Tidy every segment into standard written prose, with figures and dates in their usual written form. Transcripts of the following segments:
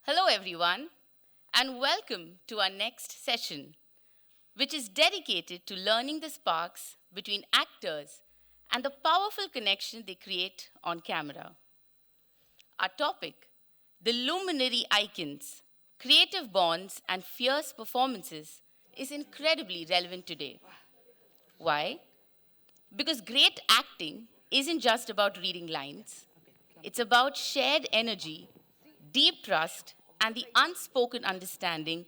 Hello, everyone, and welcome to our next session, which is dedicated to learning the sparks between actors and the powerful connection they create on camera. Our topic, the Luminary Icons, creative bonds and fierce performances, is incredibly relevant today. Why? Because great acting isn't just about reading lines, it's about shared energy, deep trust, and the unspoken understanding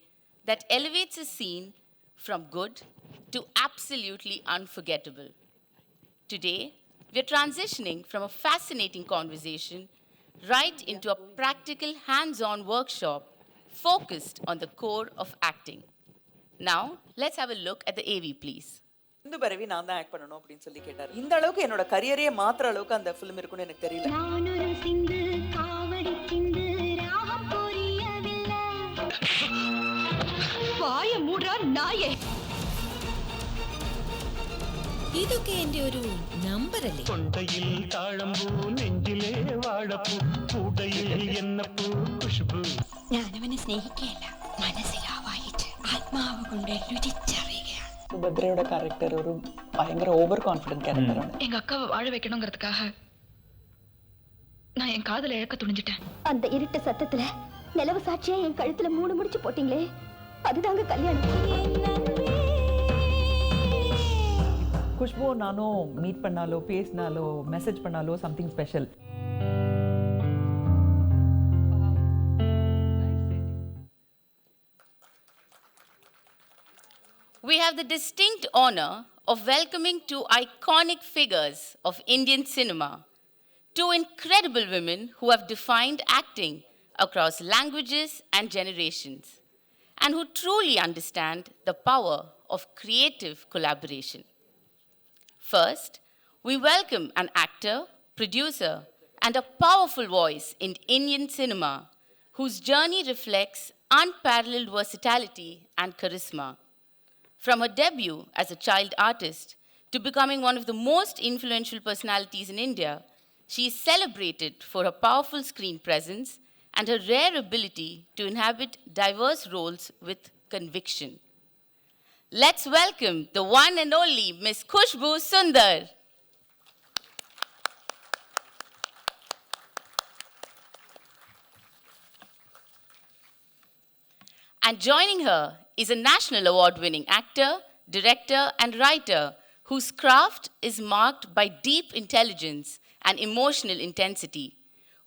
that elevates a scene from good to absolutely unforgettable. Today, we're transitioning from a fascinating conversation right into a practical hands-on workshop focused on the core of acting. Now, let's have a look at the AV, please. இந்த பரவி நான் தான் act பண்ணணும் அப்படின்னு சொல்லி கேட்டார். இந்த அளவுக்கு என்னோட கரியரையே மாத்துற அளவுக்கு அந்த ஃபிலிம் இருக்குன்னு எனக்கு தெரியல. വായ മൂടാ നായേ. ഇതൊക്കെ എൻ്റെ ഒരു നമ്പർ അല്ലേ? കൊണ്ടയിൽ താഴമ്പൂ നെഞ്ചിലെ വാഴപ്പൂ കൂടയിൽ എന്നപ്പൂ ഖുശ്ബൂ. ഞാനവനെ സ്നേഹിക്കുകയല്ല, മനസ്സിലാവായിട്ട് ആത്മാവ് കൊണ്ട് രുചിച്ചറിയുകയാണ്. சுபத்ரையோட கேரக்டர் ஒரு பயங்கர ஓவர் கான்ஃபிடென்ட் கேரக்டரான. எங்க அக்காவை வாழ வைக்கணுங்கிறதுக்காக நான் என் காதலை இழக்க துணிஞ்சிட்டேன். அந்த இருட்டு சத்தத்துல நிலவு சாட்சியா என் கழுத்துல 3 முடிச்சு போட்டீங்களே, அதுதாங்க கல்யாணம். குஷ்பு நானும் மீட் பண்ணாலோ பேசினாலோ மெசேஜ் பண்ணாலோ something special. We have the distinct honor of welcoming two iconic figures of Indian cinema, two incredible women who have defined acting across languages and generations, and who truly understand the power of creative collaboration. First, we welcome an actor, producer, and a powerful voice in Indian cinema whose journey reflects unparalleled versatility and charisma. From her debut as a child artist to becoming one of the most influential personalities in India, she is celebrated for her powerful screen presence and her rare ability to inhabit diverse roles with conviction. Let's welcome the one and only Miss Khushboo Sundar. And joining her is a national award-winning actor, director, and writer whose craft is marked by deep intelligence and emotional intensity,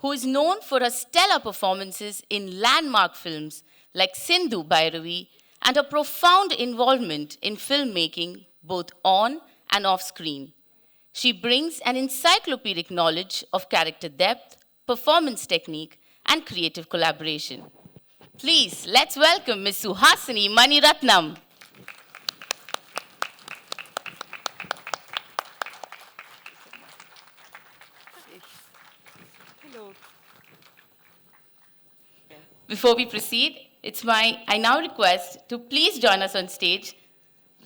who is known for her stellar performances in landmark films like Sindhu Bhairavi and her profound involvement in filmmaking both on and off screen. She brings an encyclopedic knowledge of character depth, performance technique, and creative collaboration. Please, let's welcome Ms. Suhasini Maniratnam. Hello. Before we proceed, I now request to please join us on stage,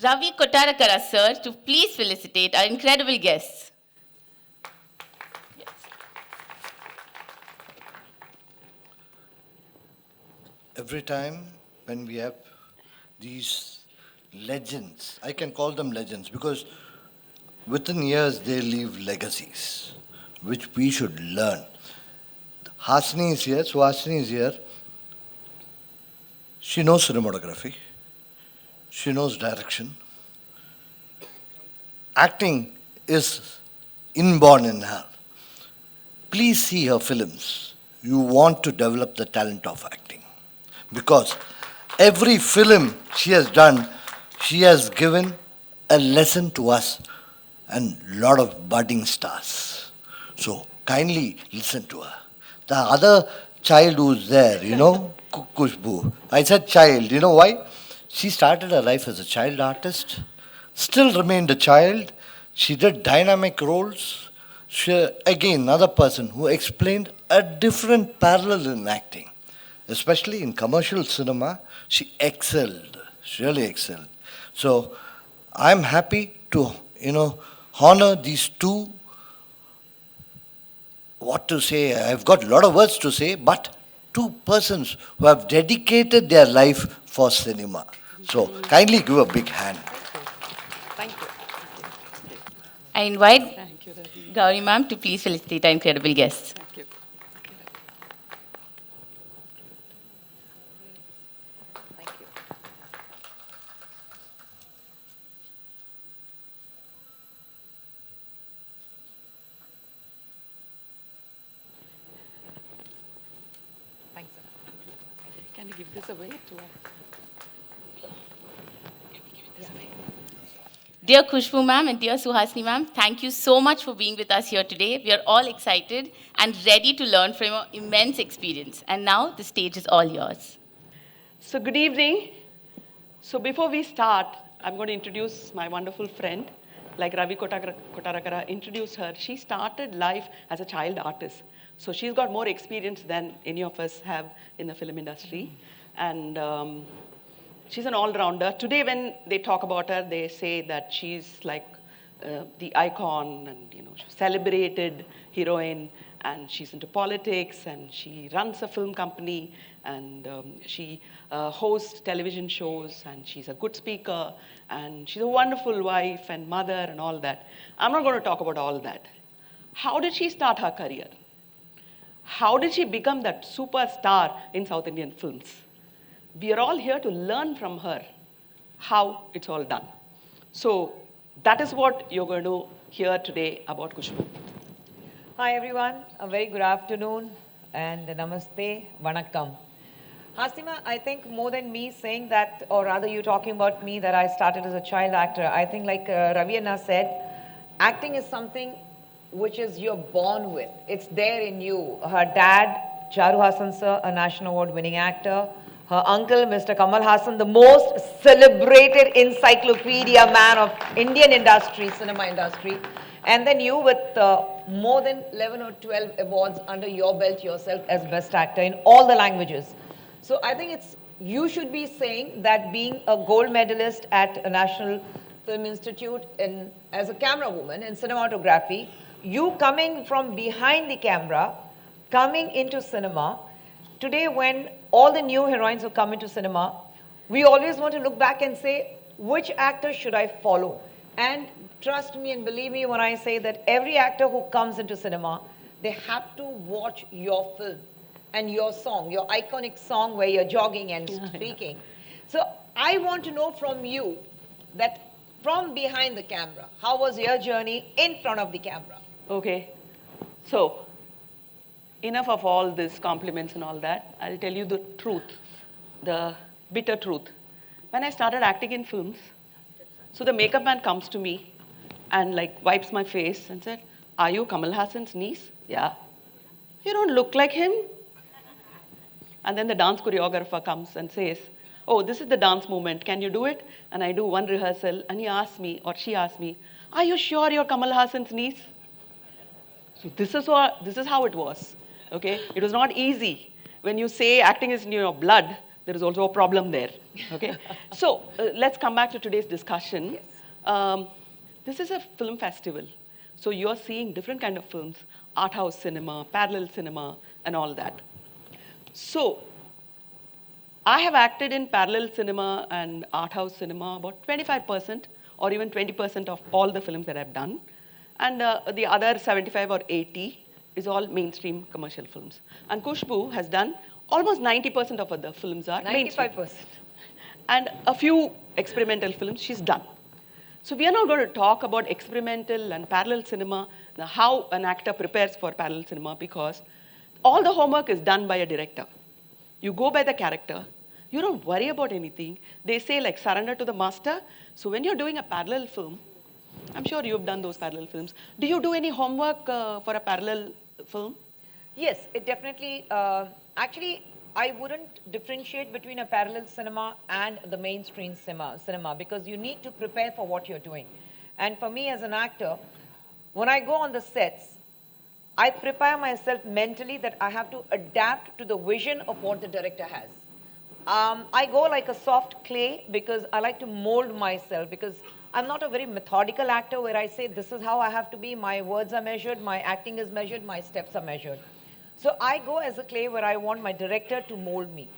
Ravi Kotarakara sir, to please felicitate our incredible guests. Every time when we have these legends, I can call them legends because within years they leave legacies which we should learn. Hasini is here, Suhasini is here. She knows cinematography, she knows direction. Acting is inborn in her. Please see her films. You want to develop the talent of acting. Because every film she has done, she has given a lesson to us and a lot of budding stars. So kindly listen to her. The other child who's there, Khushboo. I said child, you know why? She started her life as a child artist, still remained a child. She did dynamic roles. She, again, another person who explained a different parallel in acting. Especially in commercial cinema, she excelled. She really excelled. So I'm happy to, honor these two. What to say? I've got a lot of words to say, but two persons who have dedicated their life for cinema. So kindly give a big hand. Thank you. I invite Gauri ma'am to please felicitate our incredible guests. Thank you. Thank you. Thanks, sir. Can you give this away to us? Dear Khushboo ma'am and dear Suhasini ma'am, thank you so much for being with us here today. We are all excited and ready to learn from your immense experience. And now the stage is all yours. So good evening. So before we start, I'm going to introduce my wonderful friend. Like Ravi Kotarakara introduced her, she started life as a child artist. So she's got more experience than any of us have in the film industry. And she's an all-rounder. Today when they talk about her, they say that she's like the icon and celebrated heroine, and she's into politics, and she runs a film company, and she hosts television shows, and she's a good speaker, and she's a wonderful wife and mother and all that. I'm not going to talk about all that. How did she start her career? How did she become that superstar in South Indian films? We are all here to learn from her how it's all done. So that is what you're going to hear today about Khushboo. Hi everyone, a very good afternoon and namaste, vanakkam. Hasima, I think more than me saying that, or rather you talking about me that I started as a child actor, I think like Ravi Anna said, acting is something which is you're born with. It's there in you. Her dad, Charu Hassan sir, a National Award winning actor. Her uncle, Mr. Kamal Hassan, the most celebrated encyclopedia man of Indian industry, cinema industry. And then you with more than 11 or 12 awards under your belt yourself as best actor in all the languages. So I think you should be saying that being a gold medalist at a National Film Institute as a camera woman in cinematography, you coming from behind the camera, coming into cinema, today when all the new heroines who come into cinema, we always want to look back and say, which actor should I follow? And trust me and believe me when I say that every actor who comes into cinema, they have to watch your film and your song, your iconic song where you're jogging and speaking. So I want to know from you that from behind the camera, how was your journey in front of the camera? Okay. So enough of all these compliments and all that. I'll tell you the truth, the bitter truth. When I started acting in films, so the makeup man comes to me and like wipes my face and said, "Are you Kamal Hassan's niece?" "Yeah." "You don't look like him." And then the dance choreographer comes and says, "Oh, this is the dance movement. Can you do it?" And I do one rehearsal and he asks me, or she asks me, "Are you sure you're Kamal Hassan's niece?" So this is how it was. Okay, it was not easy. When you say acting is in your blood, there is also a problem there. Okay, so let's come back to today's discussion. Yes. This is a film festival, so you're seeing different kind of films, art house cinema, parallel cinema, and all that. So I have acted in parallel cinema and art house cinema about 25% or even 20% of all the films that I've done, and the other 75 or 80 is all mainstream commercial films. And Khushboo has done almost 90% of other films are 95%. Mainstream. And a few experimental films she's done. So we are now going to talk about experimental and parallel cinema, how an actor prepares for parallel cinema, because all the homework is done by a director. You go by the character. You don't worry about anything. They say like surrender to the master. So when you're doing a parallel film, I'm sure you've done those parallel films. Do you do any homework for a parallel film? Yes, it definitely, actually, I wouldn't differentiate between a parallel cinema and the mainstream cinema because you need to prepare for what you're doing. And for me as an actor, when I go on the sets, I prepare myself mentally that I have to adapt to the vision of what the director has. I go like a soft clay because I like to mold myself because I'm not a very methodical actor where I say this is how I have to be, my words are measured, my acting is measured, my steps are measured. So I go as a clay where I want my director to mold me.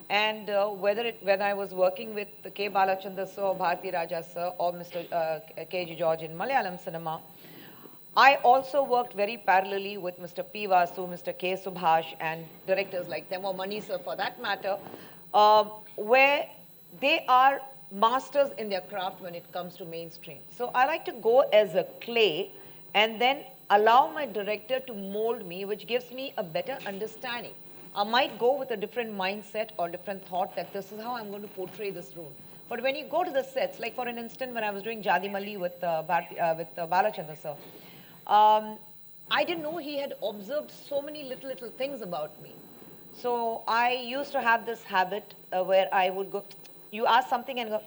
And when I was working with K. Balachandra sir, or Bharti Raja sir, or Mr. K.G. George in Malayalam cinema, I also worked very parallelly with Mr. P. Vasu, Mr. K. Subhash, and directors like them, or Mani sir for that matter, where they are masters in their craft when it comes to mainstream. So I like to go as a clay and then allow my director to mold me, which gives me a better understanding. I might go with a different mindset or different thought that this is how I'm going to portray this role. But when you go to the sets, like for an instant when I was doing Jadi Malli with Balachandra sir, I didn't know he had observed so many little things about me. So I used to have this habit where I would go, you ask something and go,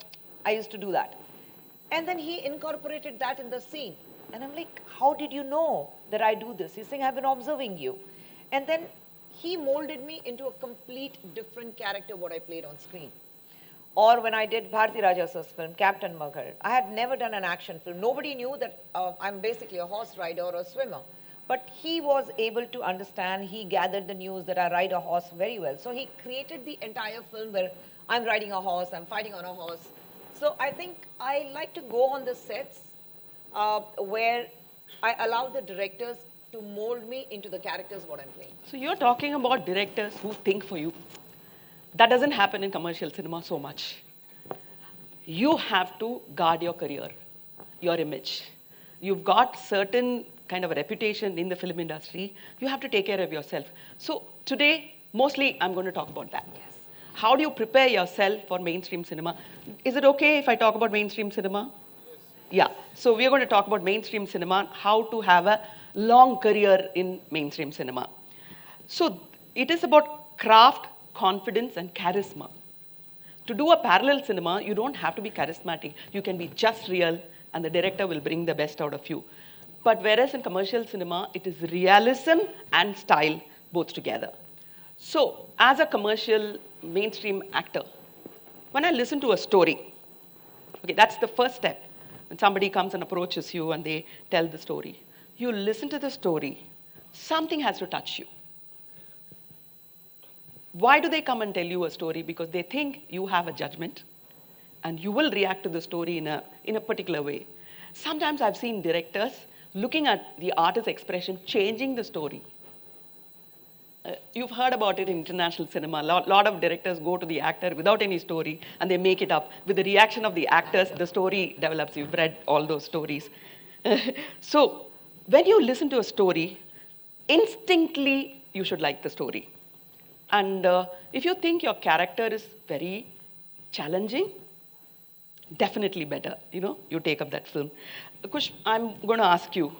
I used to do that. And then he incorporated that in the scene. And I'm like, how did you know that I do this? He's saying, I've been observing you. And then he molded me into a complete different character what I played on screen. Or when I did Bharti Raja sir's film, Captain Maghar, I had never done an action film. Nobody knew that I'm basically a horse rider or a swimmer. But he was able to understand, he gathered the news that I ride a horse very well. So he created the entire film where I'm riding a horse, I'm fighting on a horse. So I think I like to go on the sets where I allow the directors to mold me into the characters what I'm playing. So you're talking about directors who think for you. That doesn't happen in commercial cinema so much. You have to guard your career, your image. You've got certain kind of a reputation in the film industry. You have to take care of yourself. So today, mostly I'm going to talk about that. Yes. How do you prepare yourself for mainstream cinema? Is it okay if I talk about mainstream cinema? Yes. Yeah. So we're going to talk about mainstream cinema, how to have a long career in mainstream cinema. So it is about craft, confidence, and charisma. To do a parallel cinema, you don't have to be charismatic. You can be just real, and the director will bring the best out of you. But whereas in commercial cinema, it is realism and style both together. So as a commercial mainstream actor, when I listen to a story, okay, that's the first step. When somebody comes and approaches you and they tell the story, you listen to the story, something has to touch you. Why do they come and tell you a story? Because they think you have a judgment and you will react to the story in a particular way. Sometimes I've seen directors looking at the artist's expression, changing the story. You've heard about it in international cinema. A lot of directors go to the actor without any story and they make it up. With the reaction of the actors, the story develops. You've read all those stories. So when you listen to a story, instinctively you should like the story. And if you think your character is very challenging, definitely better, you take up that film. Kush, I'm going to ask you,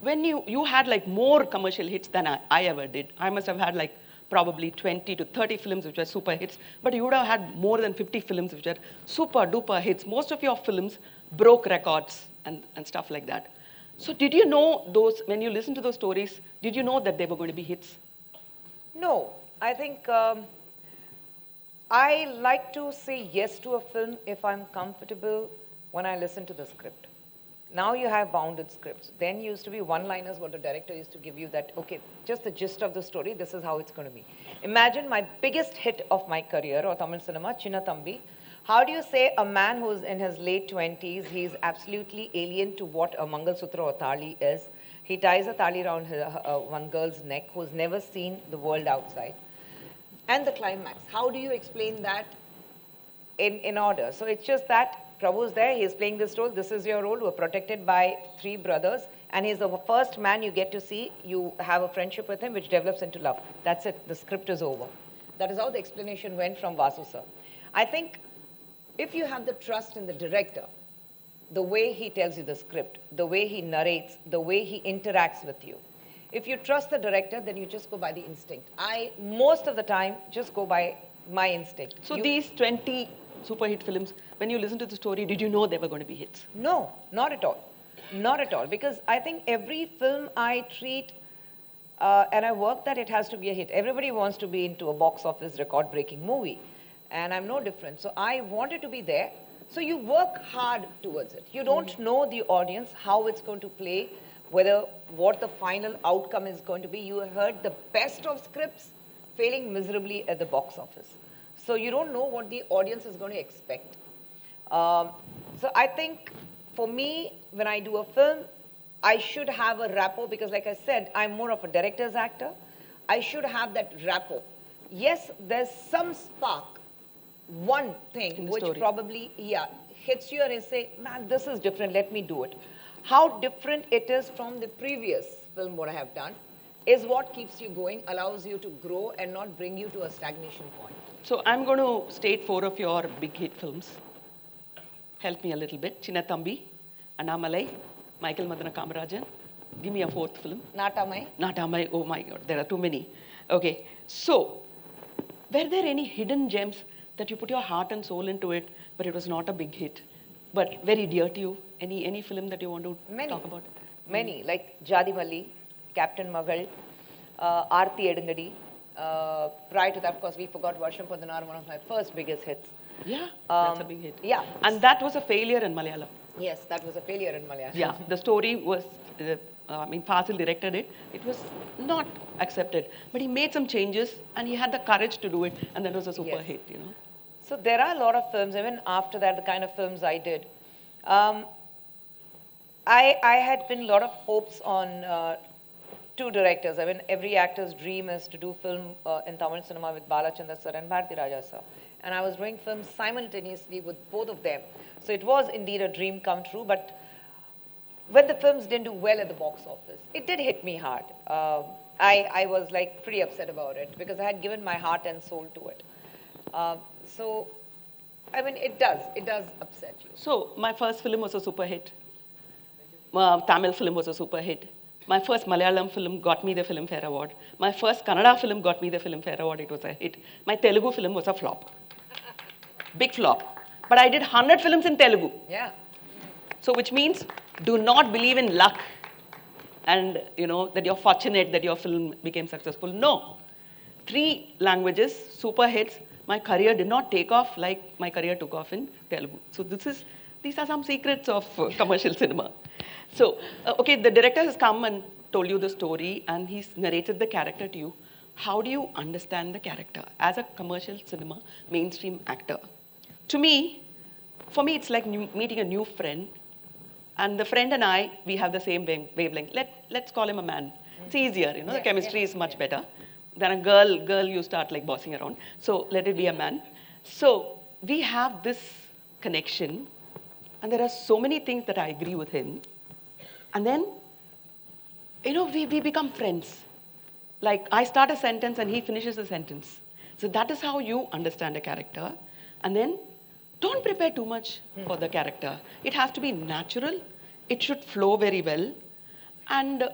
when you had like more commercial hits than I ever did. I must have had like probably 20 to 30 films which were super hits, but you would have had more than 50 films which were super duper hits. Most of your films broke records and stuff like that. So did you know those, when you listen to those stories, did you know that they were going to be hits? No. I think I like to say yes to a film if I'm comfortable when I listen to the script. Now you have bounded scripts. Then used to be one-liners what the director used to give you that, okay, just the gist of the story, this is how it's going to be. Imagine my biggest hit of my career or Tamil cinema, Chinna Thambi. How do you say a man who's in his late 20s, he's absolutely alien to what a Mangal Sutra or Thali is. He ties a thali around one girl's neck who's never seen the world outside. And the climax, how do you explain that in order? So it's just that Prabhu's there, he's playing this role, this is your role, we're protected by 3 brothers, and he's the first man you get to see, you have a friendship with him which develops into love. That's it, the script is over. That is how the explanation went from Vasu sir. I think if you have the trust in the director, the way he tells you the script, the way he narrates, the way he interacts with you, if you trust the director, then you just go by the instinct. I, most of the time, just go by my instinct. So these 20 super hit films, when you listen to the story, did you know they were going to be hits? No, not at all. Not at all. Because I think every film I treat, and I work that it has to be a hit. Everybody wants to be into a box office record-breaking movie. And I'm no different. So I wanted to be there. So you work hard towards it. You don't know the audience, how it's going to play. whether what the final outcome is going to be. You heard the best of scripts failing miserably at the box office. So you don't know what the audience is going to expect. So I think for me, when I do a film, I should have a rapport because like I said, I'm more of a director's actor. I should have that rapport. Yes, there's some spark, one thing which story. probably, hits you and you say, man, this is different, let me do it. How different it is from the previous film what I have done is what keeps you going, allows you to grow and not bring you to a stagnation point. So I'm going to state 4 of your big hit films. Help me a little bit. Chinna Thambi, Annamalai, Michael Madana Kamarajan. Give me a 4th film. Natamai. Natamai, oh my God, there are too many. Okay, so were there any hidden gems that you put your heart and soul into it, but it was not a big hit, but very dear to you? Any film that you want to talk about? Many, like Jadi Malli, Captain Magal, Aarti Edungadi. Prior to that, of course, we forgot Varsham Padanar, one of my first biggest hits. Yeah, that's a big hit. Yeah. And that was a failure in Malayalam. Yes, that was a failure in Malayalam. Yeah, the story was, Fasil directed it. It was not accepted. But he made some changes and he had the courage to do it. And that was a super hit, you know. So there are a lot of films, even after that, the kind of films I did. I had been a lot of hopes on 2 directors. I mean, every actor's dream is to do film in Tamil cinema with Balachandra sir and Bharati Raja sir. And I was doing films simultaneously with both of them. So it was indeed a dream come true, but when the films didn't do well at the box office, it did hit me hard. I was like pretty upset about it because I had given my heart and soul to it. So, I mean, it does upset you. So, my first film was a super hit. Tamil film was a super hit. My first Malayalam film got me the Filmfare Award. My first Kannada film got me the Filmfare Award. It was a hit. My Telugu film was a flop. Big flop. But I did 100 films in Telugu. Yeah. So which means do not believe in luck and that you're fortunate that your film became successful. No. 3 languages, super hits. My career did not take off like my career took off in Telugu. So these are some secrets of commercial cinema. So, okay, the director has come and told you the story and he's narrated the character to you. How do you understand the character as a commercial cinema mainstream actor? For me, it's like meeting a new friend. And the friend and I, we have the same wavelength. Let's call him a man. It's easier, the chemistry is much better. Than a girl you start like bossing around. So let it be a man. So we have this connection and there are so many things that I agree with him. And then, we become friends. Like I start a sentence and he finishes the sentence. So that is how you understand a character. And then don't prepare too much for the character. It has to be natural. It should flow very well. And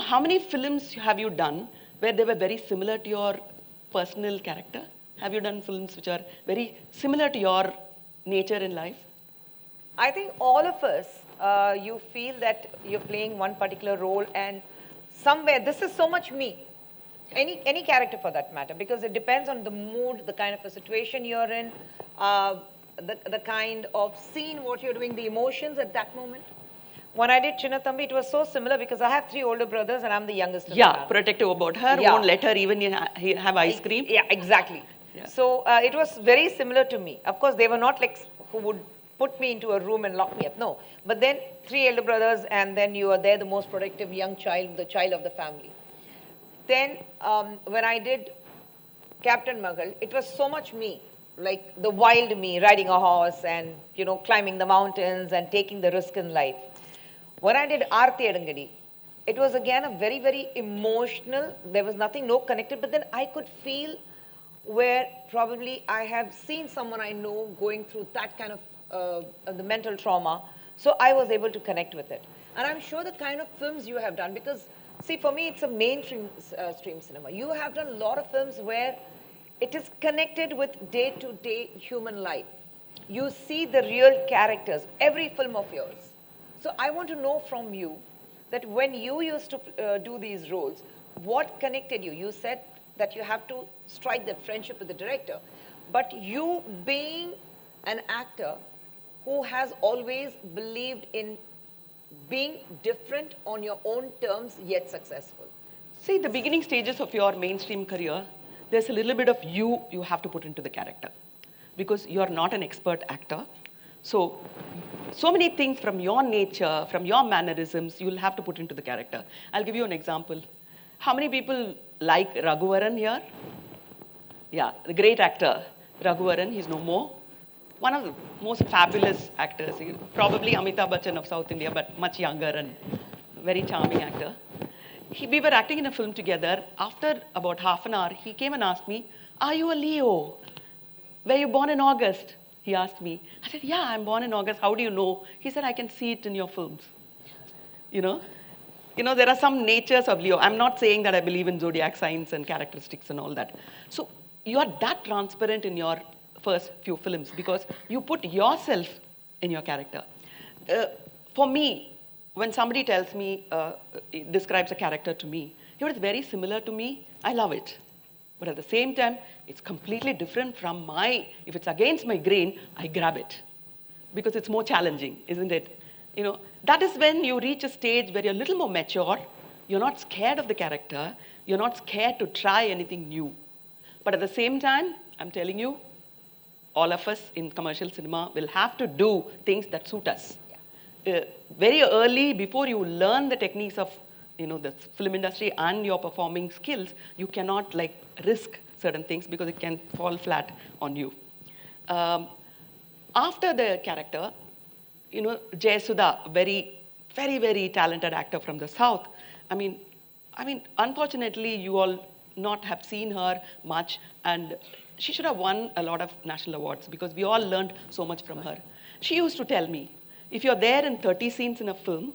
how many films have you done where they were very similar to your personal character? Have you done films which are very similar to your nature in life? I think all of us, you feel that you're playing one particular role and somewhere, this is so much me. Any character for that matter, because it depends on the mood, the kind of a situation you're in, the kind of scene, what you're doing, the emotions at that moment. When I did Chinna Thambi, it was so similar because I have 3 older brothers and I'm the youngest of them. Yeah, protective about her, won't let her even have ice cream. Yeah, exactly. Yeah. So it was very similar to me. Of course, they were not like who would put me into a room and lock me up. No. But then 3 elder brothers and then you are there, the most protective young child, the child of the family. Then when I did Captain Magal, it was so much me. Like the wild me, riding a horse and, climbing the mountains and taking the risk in life. When I did Aarti Edungadi, it was again a very, very emotional, there was nothing, no connected, but then I could feel where probably I have seen someone I know going through that kind of the mental trauma, so I was able to connect with it. And I'm sure the kind of films you have done, because see, for me, it's a mainstream stream cinema. You have done a lot of films where it is connected with day-to-day human life. You see the real characters, every film of yours. So I want to know from you that when you used to do these roles, what connected you? You said that you have to strike that friendship with the director. But you being an actor who has always believed in being different on your own terms yet successful? See, the beginning stages of your mainstream career, there's a little bit of you have to put into the character because you're not an expert actor. So many things from your nature, from your mannerisms, you'll have to put into the character. I'll give you an example. How many people like Raghuvaran here? Yeah, the great actor, Raghuvaran, he's no more. One of the most fabulous actors, probably Amitabh Bachchan of South India, but much younger and very charming actor. We were acting in a film together. After about half an hour, he came and asked me, "Are you a Leo? Were you born in August?" He asked me. I said, "Yeah, I'm born in August. How do you know?" He said, "I can see it in your films." You know, there are some natures of Leo. I'm not saying that I believe in zodiac signs and characteristics and all that. So you are that transparent in your first few films because you put yourself in your character. For me, when somebody tells me, describes a character to me, if it's very similar to me, I love it. But at the same time, it's completely different from if it's against my grain, I grab it. Because it's more challenging, isn't it? That is when you reach a stage where you're a little more mature, you're not scared of the character, you're not scared to try anything new. But at the same time, I'm telling you, all of us in commercial cinema will have to do things that suit us. Very early, before you learn the techniques of the film industry and your performing skills, you cannot risk certain things because it can fall flat on you. After the character, Jayasudha, very, very, very talented actor from the South. I mean, unfortunately, you all not have seen her much, and she should have won a lot of national awards because we all learned so much from her. She used to tell me, if you're there in 30 scenes in a film,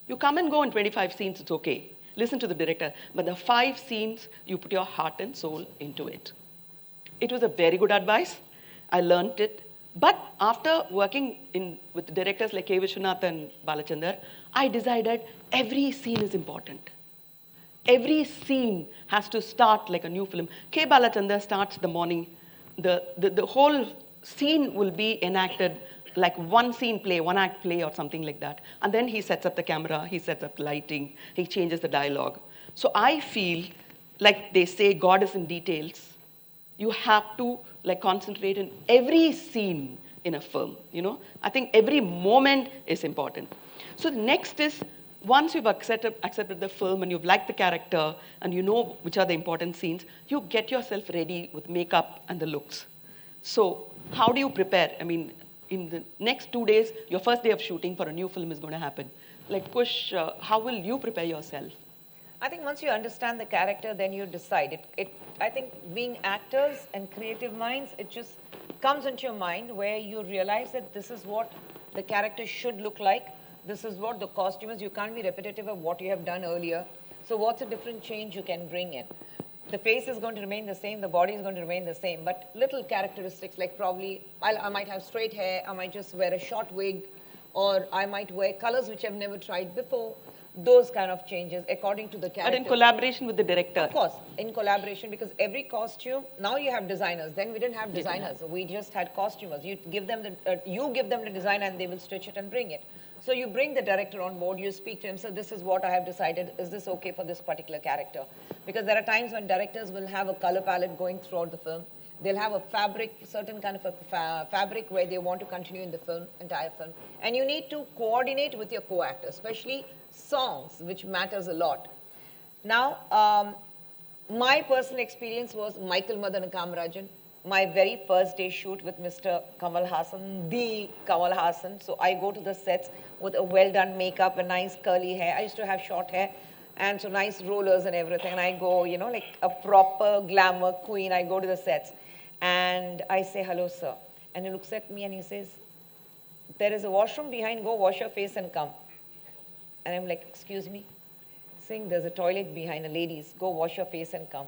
you come and go in 25 scenes, it's okay. Listen to the director. But the 5 scenes, you put your heart and soul into it. It was a very good advice. I learned it. But after working with directors like K. Vishwanath and Balachandar, I decided every scene is important. Every scene has to start like a new film. K. Balachandar starts the morning. The whole scene will be enacted like one scene play, one act play or something like that. And then he sets up the camera, he sets up the lighting, he changes the dialogue. So I feel like they say God is in details. You have to concentrate in every scene in a film. I think every moment is important. So the next is, once you've accepted the film and you've liked the character and you know which are the important scenes, you get yourself ready with makeup and the looks. So how do you prepare? In the next 2 days, your first day of shooting for a new film is going to happen. Kush, how will you prepare yourself? I think once you understand the character, then you decide. I think being actors and creative minds, it just comes into your mind where you realize that this is what the character should look like. This is what the costume is. You can't be repetitive of what you have done earlier. So what's a different change you can bring in? The face is going to remain the same, the body is going to remain the same, but little characteristics like probably I might have straight hair, I might just wear a short wig, or I might wear colors which I've never tried before. Those kind of changes according to the character. But in collaboration with the director. Of course, in collaboration, because every costume, now you have designers. Then we didn't have designers. We just had costumers. You give them the design and they will stitch it and bring it. So you bring the director on board, you speak to him, so this is what I have decided, is this okay for this particular character? Because there are times when directors will have a color palette going throughout the film. They'll have a fabric, certain kind of a fabric where they want to continue in the film, entire film. And you need to coordinate with your co-actor, especially songs, which matters a lot. Now, my personal experience was Michael Madan Kamarajan. My very first day shoot with Mr. Kamal Hassan, the Kamal Hassan. So I go to the sets with a well-done makeup, a nice curly hair. I used to have short hair, and so nice rollers and everything. And I go, like a proper glamour queen. I go to the sets, and I say, "Hello, sir." And he looks at me and he says, "There is a washroom behind. Go wash your face and come." And I'm like, "Excuse me?" Saying, "There's a toilet behind, a ladies. Go wash your face and come."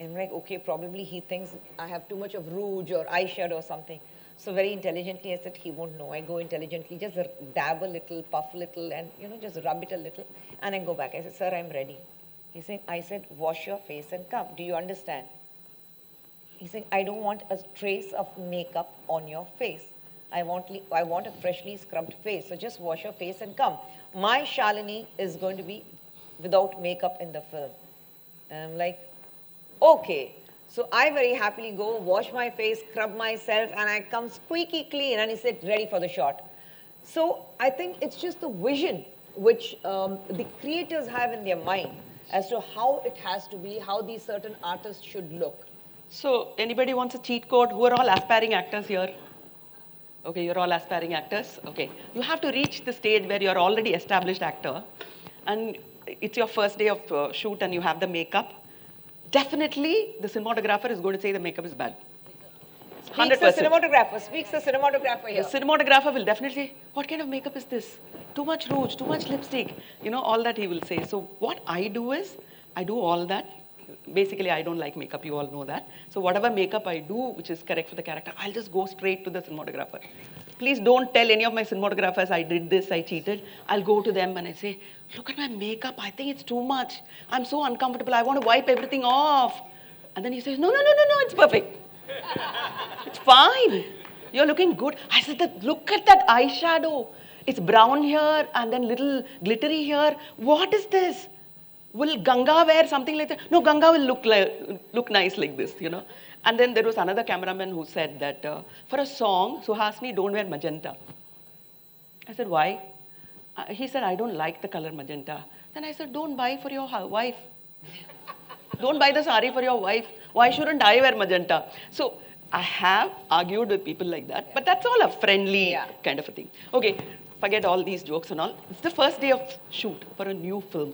And I'm like, okay, probably he thinks I have too much of rouge or eyeshadow or something. So very intelligently, I said, he won't know. I go intelligently, just dab a little, puff a little, and just rub it a little. And I go back. I said, "Sir, I'm ready." He said, I said, "Wash your face and come. Do you understand?" He said, "I don't want a trace of makeup on your face." I want a freshly scrubbed face. So just wash your face and come. My Shalini is going to be without makeup in the film. And I'm like, okay. So I very happily go, wash my face, scrub myself, and I come squeaky clean. And he said, ready for the shot. So I think it's just the vision which the creators have in their mind as to how it has to be, how these certain artists should look. So anybody wants a cheat code? Who are all aspiring actors here? Okay, you're all aspiring actors. Okay, you have to reach the stage where you're already established actor, and it's your first day of shoot, and you have the makeup. Definitely, the cinematographer is going to say the makeup is bad. 100%. Speaks the cinematographer here. The cinematographer will definitely say, what kind of makeup is this? Too much rouge, too much lipstick. You know, all that he will say. So what I do is, I do all that. Basically, I don't like makeup, you all know that. So whatever makeup I do, which is correct for the character, I'll just go straight to the cinematographer. Please don't tell any of my cinematographers, I did this, I cheated. I'll go to them and I say, look at my makeup, I think it's too much. I'm so uncomfortable, I want to wipe everything off. And then he says, no, it's perfect. It's fine. You're looking good. I said, look at that eyeshadow. It's brown here and then little glittery here. What is this? Will Ganga wear something like that? No, Ganga will look nice like this, you know. And then there was another cameraman who said that for a song, Suhasini, don't wear magenta. I said, why? He said, I don't like the color magenta. Then I said, don't buy for your wife. Don't buy the sari for your wife. Why shouldn't I wear magenta? So I have argued with people like that, but that's all a friendly kind of a thing. Okay, forget all these jokes and all. It's the first day of shoot for a new film.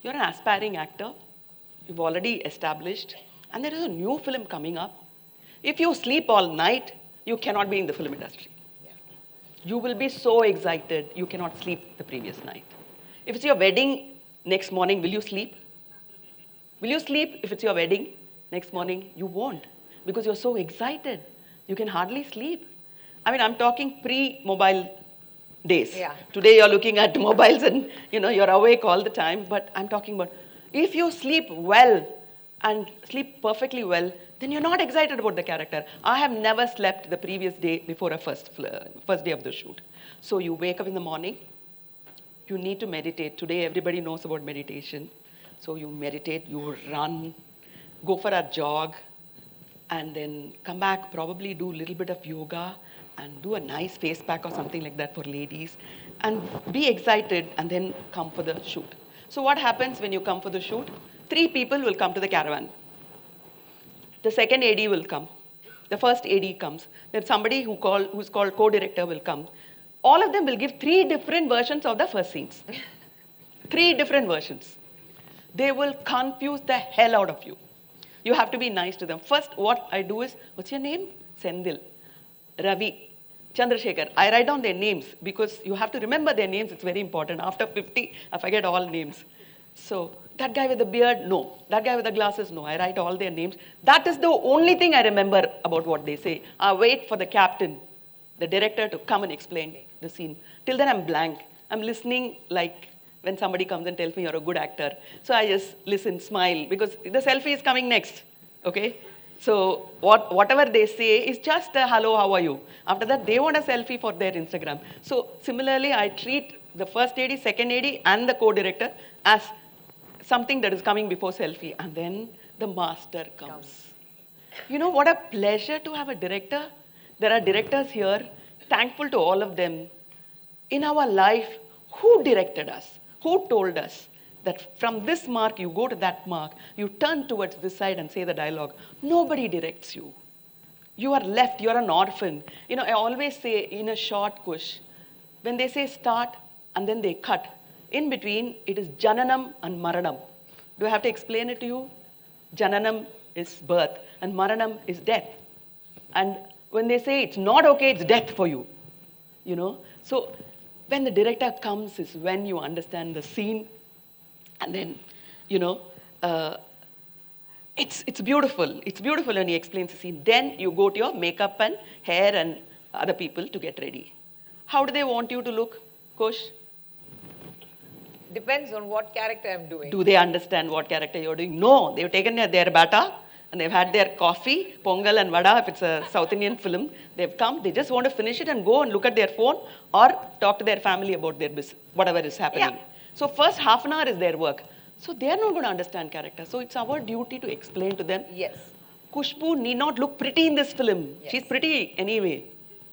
You're an aspiring actor. You've already established, and there is a new film coming up. If you sleep all night, you cannot be in the film industry. You will be so excited, you cannot sleep the previous night. If it's your wedding next morning, will you sleep? Will you sleep if it's your wedding next morning? You won't, because you're so excited. You can hardly sleep. I mean, I'm talking pre-mobile days. Yeah. Today you're looking at mobiles and you're awake all the time, but I'm talking about if you sleep well and sleep perfectly well, then you're not excited about the character. I have never slept the previous day before a first day of the shoot. So you wake up in the morning, you need to meditate. Today everybody knows about meditation. So you meditate, you run, go for a jog, and then come back, probably do a little bit of yoga, and do a nice face pack or something like that for ladies, and be excited, and then come for the shoot. So what happens when you come for the shoot? 3 people will come to the caravan. The second AD will come. The first AD comes. Then somebody who's called co-director will come. All of them will give 3 different versions of the first scenes. 3 different versions. They will confuse the hell out of you. You have to be nice to them. First, what I do is, what's your name? Sendil, Ravi, Chandrasekhar. I write down their names because you have to remember their names. It's very important. After 50, I forget all names. So that guy with the beard, no. That guy with the glasses, no. I write all their names. That is the only thing I remember about what they say. I wait for the captain, the director, to come and explain the scene. Till then, I'm blank. I'm listening like when somebody comes and tells me you're a good actor. So I just listen, smile, because the selfie is coming next, okay? So whatever they say is just a hello, how are you? After that, they want a selfie for their Instagram. So similarly, I treat the first AD, second AD, and the co-director as something that is coming before selfie. And then the master comes. You know what a pleasure to have a director? There are directors here, thankful to all of them. In our life, who directed us? Who told us that from this mark, you go to that mark, you turn towards this side and say the dialogue? Nobody directs you. You are left, you're an orphan. I always say in a short Kush, when they say start and then they cut, in between, it is Jananam and Maranam. Do I have to explain it to you? Jananam is birth and Maranam is death. And when they say it's not okay, it's death for you. So when the director comes is when you understand the scene, and then, it's beautiful. It's beautiful when he explains the scene. Then you go to your makeup and hair and other people to get ready. How do they want you to look, Kush? Depends on what character I'm doing. Do they understand what character you're doing? No, they've taken their bata and they've had their coffee, pongal and vada, if it's a South Indian film. They've come, they just want to finish it and go and look at their phone or talk to their family about their business, whatever is happening. So first half an hour is their work. So they are not going to understand character. So it's our duty to explain to them. Yes. Khushboo need not look pretty in this film. Yes. She's pretty anyway.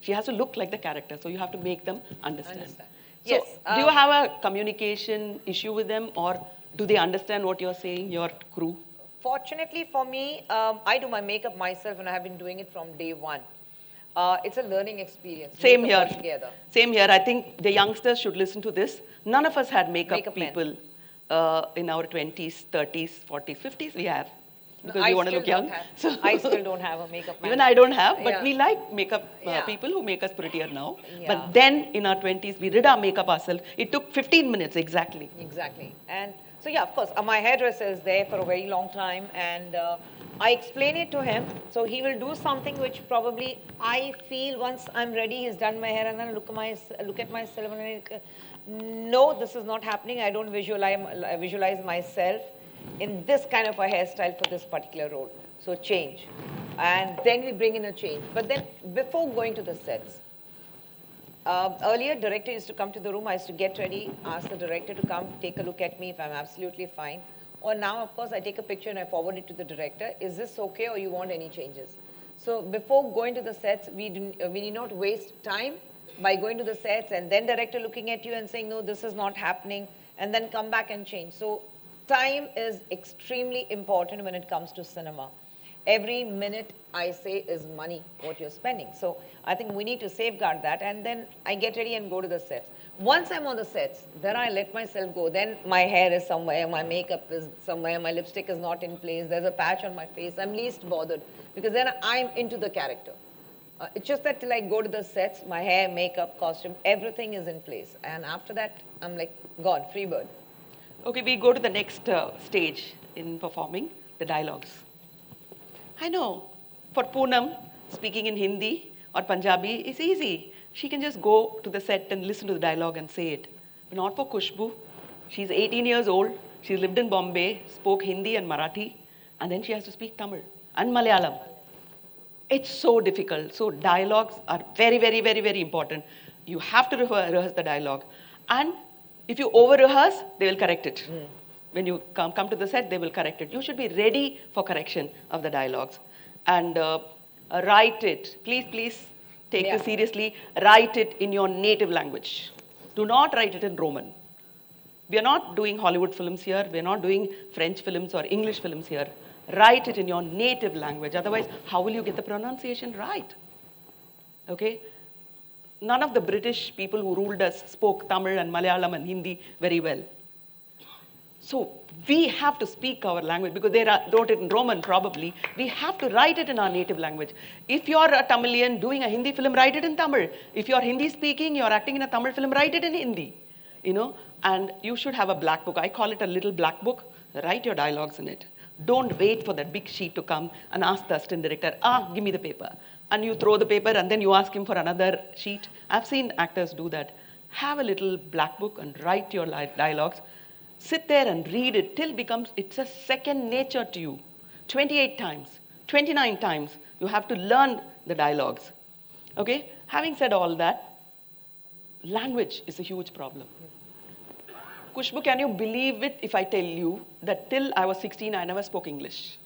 She has to look like the character. So you have to make them understand. So Yes. do you have a communication issue with them, or do they understand what you're saying, your crew? Fortunately for me, I do my makeup myself and I have been doing it from day one. It's a learning experience. Same Makeup here. altogether. Same here. I think the youngsters should listen to this. None of us had makeup Makeup men. people in our 20s, 30s, 40s, 50s. We have. Because I we want to still look young. don't have- So I still don't have a makeup man. even I don't have, but Yeah. we like makeup Yeah. people who make us prettier now. Yeah. But then in our 20s, we did our makeup ourselves. It took 15 minutes exactly. Exactly. And so, yeah, of course, my hairdresser is there for a very long time, and I explain it to him. So he will do something which probably I feel once I'm ready, he's done my hair, and then look at myself and I, no, this is not happening. I don't visualize myself in this kind of a hairstyle for this particular role. So change. And then we bring in a change. But then before going to the sets, earlier, director used to come to the room. I used to get ready, ask the director to come, take a look at me if I'm absolutely fine. Or now, of course, I take a picture and I forward it to the director. Is this okay or you want any changes? So before going to the sets, we need not waste time by going to the sets and then director looking at you and saying, no, this is not happening, and then come back and change. So time is extremely important when it comes to cinema. Every minute I say is money, what you're spending. So I think we need to safeguard that, and then I get ready and go to the sets. Once I'm on the sets, then I let myself go. Then my hair is somewhere, my makeup is somewhere, my lipstick is not in place, there's a patch on my face. I'm least bothered because then I'm into the character. It's just that till I go to the sets, my hair, makeup, costume, everything is in place. And after that, I'm like, gone, free bird. Okay, we go to the next stage in performing, the dialogues. I know, for Poonam, speaking in Hindi or Punjabi is easy. She can just go to the set and listen to the dialogue and say it. But not for Khushboo. She's 18 years old. She lived in Bombay, spoke Hindi and Marathi, and then she has to speak Tamil and Malayalam. It's so difficult. So dialogues are very, very, very, very important. You have to rehearse the dialogue. And if you over-rehearse, they will correct it. When you come to the set, they will correct it. You should be ready for correction of the dialogues. And write it. Please take this seriously. Write it in your native language. Do not write it in Roman. We are not doing Hollywood films here. We are not doing French films or English films here. Write it in your native language. Otherwise, how will you get the pronunciation right? Okay? None of the British people who ruled us spoke Tamil and Malayalam and Hindi very well. So we have to speak our language because they wrote it in Roman probably. We have to write it in our native language. If you're a Tamilian doing a Hindi film, write it in Tamil. If you're Hindi speaking, you're acting in a Tamil film, write it in Hindi. You know, and you should have a black book. I call it a little black book. Write your dialogues in it. Don't wait for that big sheet to come and ask the assistant director, give me the paper. And you throw the paper and then you ask him for another sheet. I've seen actors do that. Have a little black book and write your dialogues. Sit there and read it till it's a second nature to you. 28 times, 29 times, you have to learn the dialogues. Okay? Having said all that, language is a huge problem. Khushboo, can you believe it if I tell you that till I was 16, I never spoke English?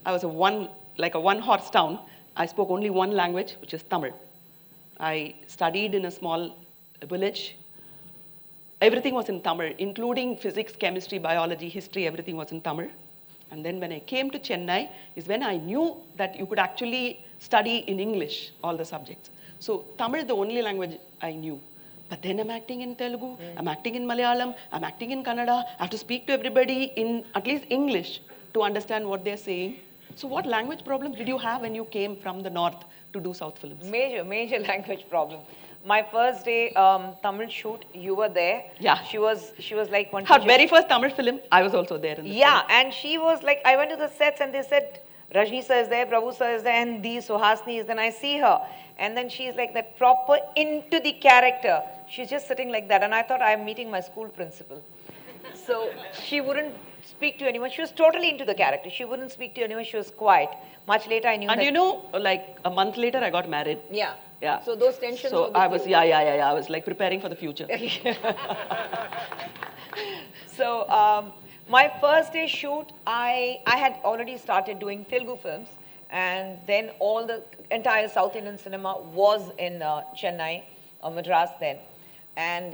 I was like a one-horse town. I spoke only one language, which is Tamil. I studied in a small village. Everything was in Tamil, including physics, chemistry, biology, history, everything was in Tamil. And then when I came to Chennai is when I knew that you could actually study in English, all the subjects. So Tamil is the only language I knew. But then I'm acting in Telugu, I'm acting in Malayalam, I'm acting in Kannada. I have to speak to everybody in at least English to understand what they're saying. So what language problems did you have when you came from the north to do South films? Major language problem. My first day Tamil shoot, you were there. Yeah. She was like one. Her very first Tamil film, I was also there. In the yeah, film. and she was like, I went to the sets and they said, Rajni sir is there, Prabhu sir is there, and the Suhasini is there. And I see her. And then she's like that proper into the character. She's just sitting like that. And I thought I'm meeting my school principal. So she wouldn't speak to anyone. She was totally into the character. She wouldn't speak to anyone. She was quiet. Much later, I knew And that. you know, like a month later, I got married. Yeah. Yeah. So those tensions So were with I was, you. yeah. I was like preparing for the future. So my first day shoot, I had already started doing Telugu films, and then all the entire South Indian cinema was in Chennai or Madras then. And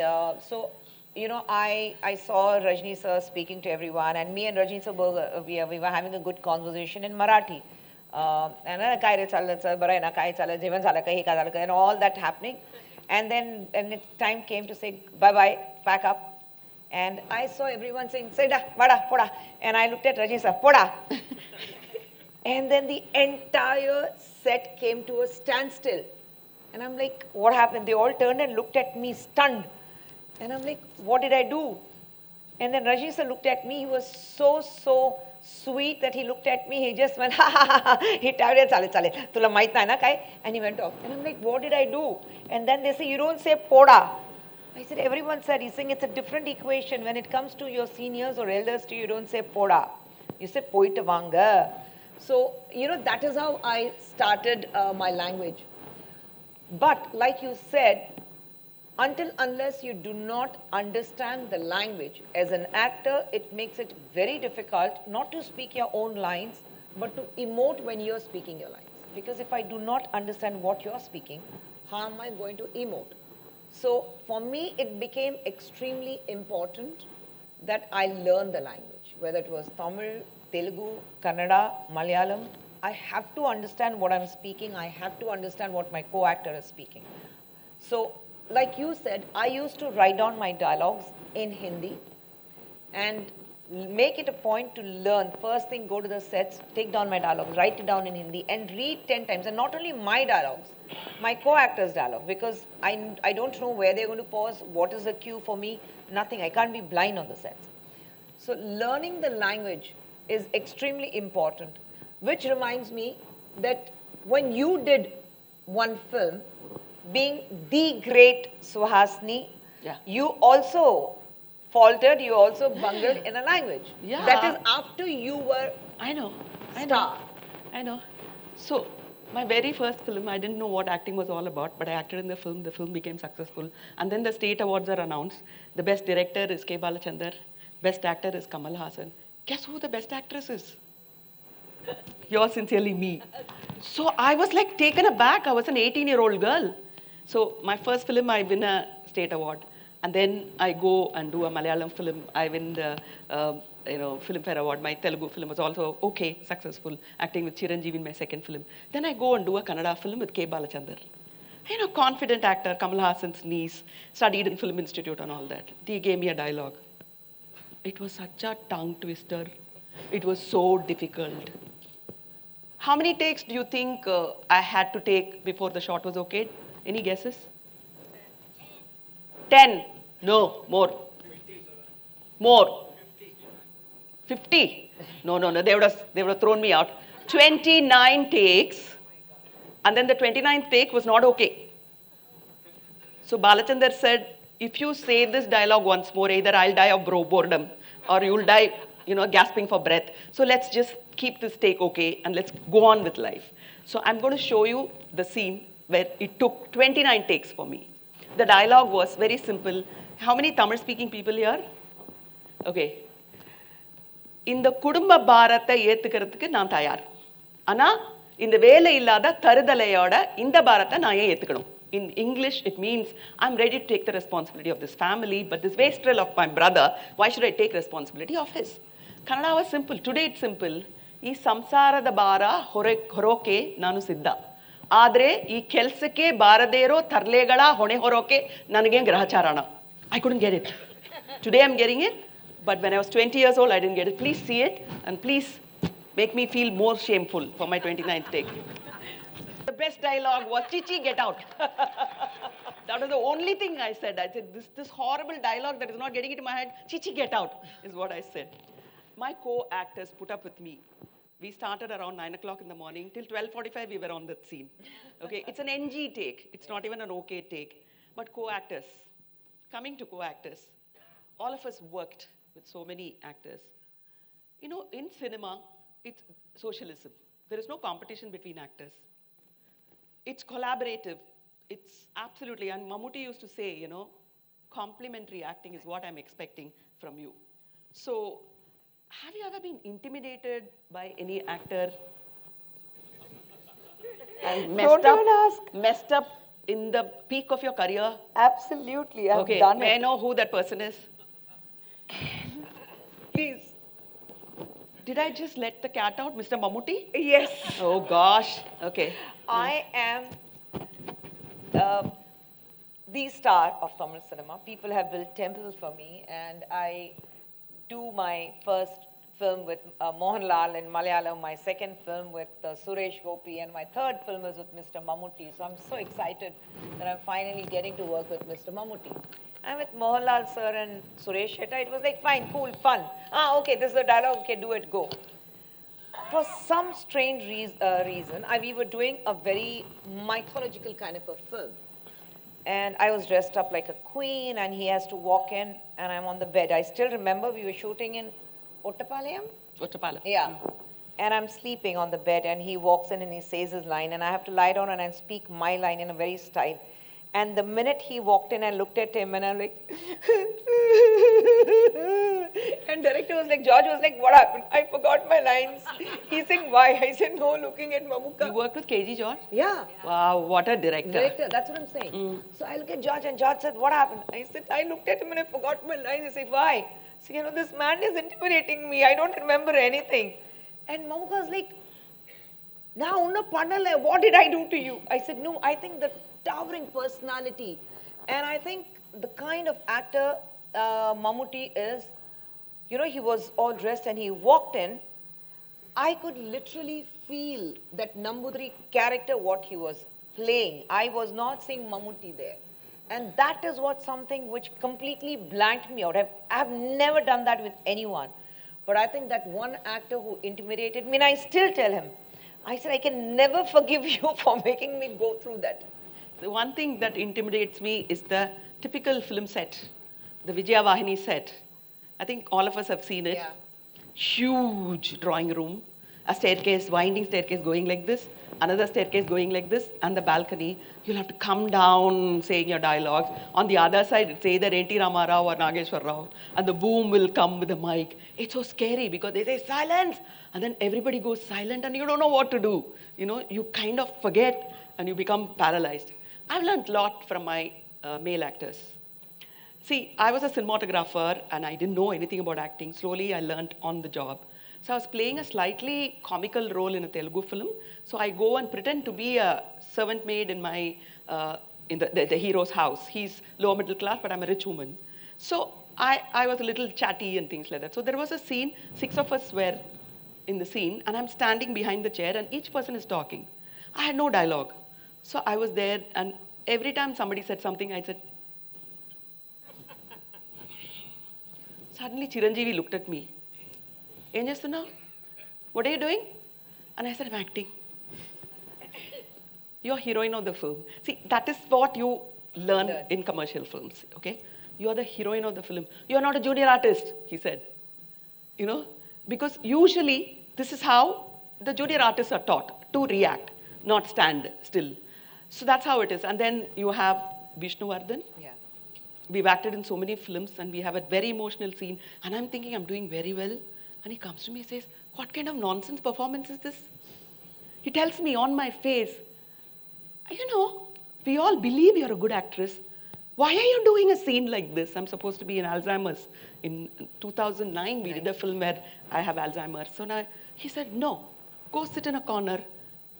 so, you know, I saw Rajni sir speaking to everyone, and me and Rajni sir, we were having a good conversation in Marathi. And and all that happening. And then time came to say bye-bye, pack up. And I saw everyone saying, Seda, Vada, Poda. And I looked at Rajni sir, Poda. And then the entire set came to a standstill. And I'm like, what happened? They all turned and looked at me stunned. And I'm like, what did I do? And then Rajni sir looked at me. He was so sweet that he looked at me. He just went, ha ha ha ha. He tapped it, chale. Tula mait na kai. And he went off. And I'm like, what did I do? And then they say, you don't say Poda. I said, everyone said, he's saying it's a different equation. When it comes to your seniors or elders to you, don't say Poda. You say Poita Vanga. So, you know, that is how I started my language. But like you said, unless you do not understand the language, as an actor, it makes it very difficult not to speak your own lines, but to emote when you're speaking your lines. Because if I do not understand what you're speaking, how am I going to emote? So for me, it became extremely important that I learn the language, whether it was Tamil, Telugu, Kannada, Malayalam. I have to understand what I'm speaking. I have to understand what my co-actor is speaking. So, like you said, I used to write down my dialogues in Hindi and make it a point to learn. First thing, go to the sets, take down my dialogue, write it down in Hindi, and read 10 times. And not only my dialogues, my co-actor's dialogue, because I don't know where they're going to pause, what is the cue for me, nothing. I can't be blind on the sets. So learning the language is extremely important, which reminds me that when you did one film, being the great Suhasini, you also faltered, you also bungled in a language. Yeah. That is after you were star. I know. So, my very first film, I didn't know what acting was all about, but I acted in the film became successful. And then the state awards are announced. The best director is K. Balachandar, best actor is Kamal Haasan. Guess who the best actress is? Yours sincerely, me. So I was like taken aback. I was an 18-year-old girl. So my first film, I win a state award. And then I go and do a Malayalam film. I win the Filmfare Award. My Telugu film was also okay, successful, acting with Chiranjeevi in my second film. Then I go and do a Kannada film with K. Balachandar. Confident actor, Kamal Haasan's niece, studied in Film Institute and all that. They gave me a dialogue. It was such a tongue twister. It was so difficult. How many takes do you think I had to take before the shot was okay? Any guesses? 10. No, more. More. 50. No. They would have thrown me out. 29 takes. And then the 29th take was not okay. So Balachandar said, if you say this dialogue once more, either I'll die of boredom or you'll die, gasping for breath. So let's just keep this take okay and let's go on with life. So I'm going to show you the scene where it took 29 takes for me. The dialogue was very simple. How many Tamil-speaking people here? Okay. In the Kudumba Bharata ஏத்துக்கிறதுக்கு நான் தயார். ஆனா இந்த வேலை இல்லாத தருதலையோட இந்த பாரத்தை நான் ஏன் ஏத்துக்கணும்? In English, it means I'm ready to take the responsibility of this family, but this wastrel of my brother, why should I take responsibility of his? Kannada was simple. Today it's simple. ಈ ಸಂಸಾರದ ಭಾರ ಹೊರೋಕೆ ನಾನು ಸಿದ್ಧ. ಆದರೆ ಈ ಕೆಲಸಕ್ಕೆ ಬಾರದೇ ಇರೋ ತರ್ಲೆಗಳ ಹೊಣೆ ಹೊರೋಕೆ ನನಗೆ ಗ್ರಹಚಾರಣ. I couldn't get it. Today I'm getting it, but when I was 20 years old, I didn't get it. Please see it and please make me feel more shameful for my 29th take. The best dialogue was, Chichi, get out. That was the only thing I said. I said, this horrible dialogue that is not getting into my head, Chichi, get out, is what I said. My co-actors put up with me. We started around 9 o'clock in the morning. Till 12:45, we were on that scene. Okay, it's an NG take. It's not even an okay take. But co-actors, coming to co-actors, all of us worked with so many actors. You know, in cinema, it's socialism. There is no competition between actors. It's collaborative. It's absolutely, and Mammootty used to say, you know, complementary acting is what I'm expecting from you. So, have you ever been intimidated by any actor and messed up in the peak of your career? Absolutely, I've Okay, done may I it. know who that person is? Please. Did I just let the cat out, Mr. Mammootty? Yes. Oh gosh. Okay. I am the star of Tamil cinema. People have built temples for me, and I do my first film with Mohanlal in Malayalam, my second film with Suresh Gopi, and my third film is with Mr. Mammootty. So I'm so excited that I'm finally getting to work with Mr. Mammootty. And with Mohanlal sir and Suresh Shetty, it was like fine, cool, fun. Okay, this is the dialogue, okay, do it, go. For some strange reason, we were doing a very mythological kind of a film. And I was dressed up like a queen, and he has to walk in, and I'm on the bed. I still remember we were shooting in Ottapalayam? Ottapalayam. Yeah. And I'm sleeping on the bed, and he walks in and he says his line, and I have to lie down and speak my line in a very style. And the minute he walked in, I looked at him, and I'm like, and director was like, George was like, what happened? I forgot my lines. He's saying, why? I said, no, looking at Mamuka. You worked with KG George? Yeah. Wow, what a director. Director, that's what I'm saying. So I look at George, and George said, what happened? I said, I looked at him and I forgot my lines. He said, why? So, you know, this man is intimidating me. I don't remember anything. And Mamuka was like, now, what did I do to you? I said, no, I think the towering personality. And I think the kind of actor Mammootty is, you know, he was all dressed and he walked in. I could literally feel that Nambudri character, what he was playing. I was not seeing Mammootty there. And that is what something which completely blanked me out. I've never done that with anyone. But I think that one actor who intimidated me, and I still tell him, I said, I can never forgive you for making me go through that. The one thing that intimidates me is the typical film set, the Vijaya Vahini set. I think all of us have seen it. Yeah. Huge drawing room, a staircase, winding staircase going like this, another staircase going like this, and the balcony. You'll have to come down saying your dialogues. On the other side, it's either N.T. Ramarao or Nageshwar Rao, and the boom will come with the mic. It's so scary because they say silence, and then everybody goes silent, and you don't know what to do. You know, you kind of forget, and you become paralyzed. I've learned a lot from my male actors. See, I was a cinematographer, and I didn't know anything about acting. Slowly, I learned on the job. So I was playing a slightly comical role in a Telugu film. So I go and pretend to be a servant maid in my in the hero's house. He's lower middle class, but I'm a rich woman. So I was a little chatty and things like that. So there was a scene, 6 of us were in the scene, and I'm standing behind the chair, and each person is talking. I had no dialogue. So I was there, and every time somebody said something, I said, suddenly Chiranjeevi looked at me. Em chestunnao? What are you doing? And I said, I'm acting. You're heroine of the film. See, that is what you learn in commercial films, okay? You are the heroine of the film. You are not a junior artist, he said. You know, because usually this is how the junior artists are taught, to react, not stand still. So that's how it is. And then you have Vishnuvardhan. Yeah. We've acted in so many films, and we have a very emotional scene. And I'm thinking I'm doing very well. And he comes to me and says, what kind of nonsense performance is this? He tells me on my face, you know, we all believe you're a good actress. Why are you doing a scene like this? I'm supposed to be in Alzheimer's. In 2009, we did a film where I have Alzheimer's. So now he said, no, go sit in a corner.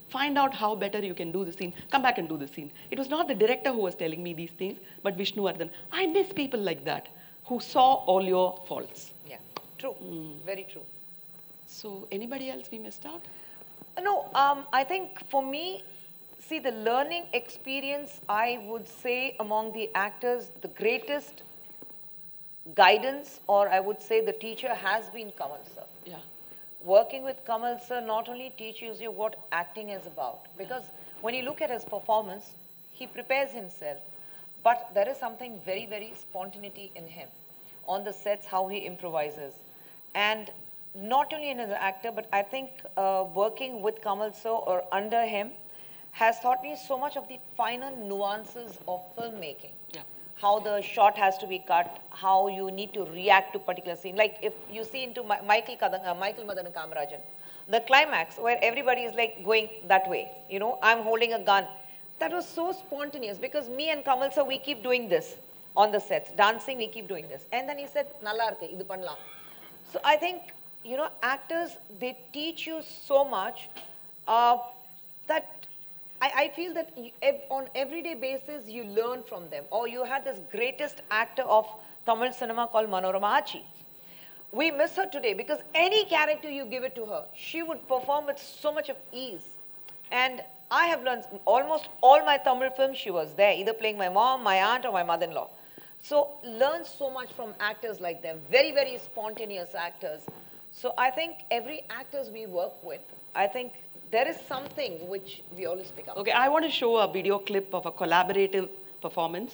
Find out how better you can do the scene. Come back and do the scene. It was not the director who was telling me these things, but Vishnuvardhan. I miss people like that, who saw all your faults. Yeah, true. Very true. So anybody else we missed out? No, I think for me, see, the learning experience, I would say among the actors, the greatest guidance, or I would say the teacher has been Kamal sir. Yeah. Working with Kamal sir not only teaches you what acting is about, because when you look at his performance, he prepares himself, but there is something very, very spontaneity in him. On the sets, how he improvises. And not only as an actor, but I think working with Kamal sir or under him has taught me so much of the finer nuances of filmmaking. Yeah. How the shot has to be cut, how you need to react to particular scene. Like if you see into Michael Madan and Kamarajan, the climax where everybody is like going that way, you know, I'm holding a gun. That was so spontaneous because me and Kamal sir, we keep doing this on the sets. Dancing, we keep doing this. And then he said, Nalla irukku, idu pannalam. So I think, you know, actors, they teach you so much that I feel that on everyday basis, you learn from them. Or you had this greatest actor of Tamil cinema called Manorama Achi. We miss her today because any character you give it to her, she would perform with so much of ease. And I have learned almost all my Tamil films, she was there, either playing my mom, my aunt, or my mother-in-law. So learn so much from actors like them, very, very spontaneous actors. So I think every actors we work with, I think there is something which we always pick up. Okay, I want to show a video clip of a collaborative performance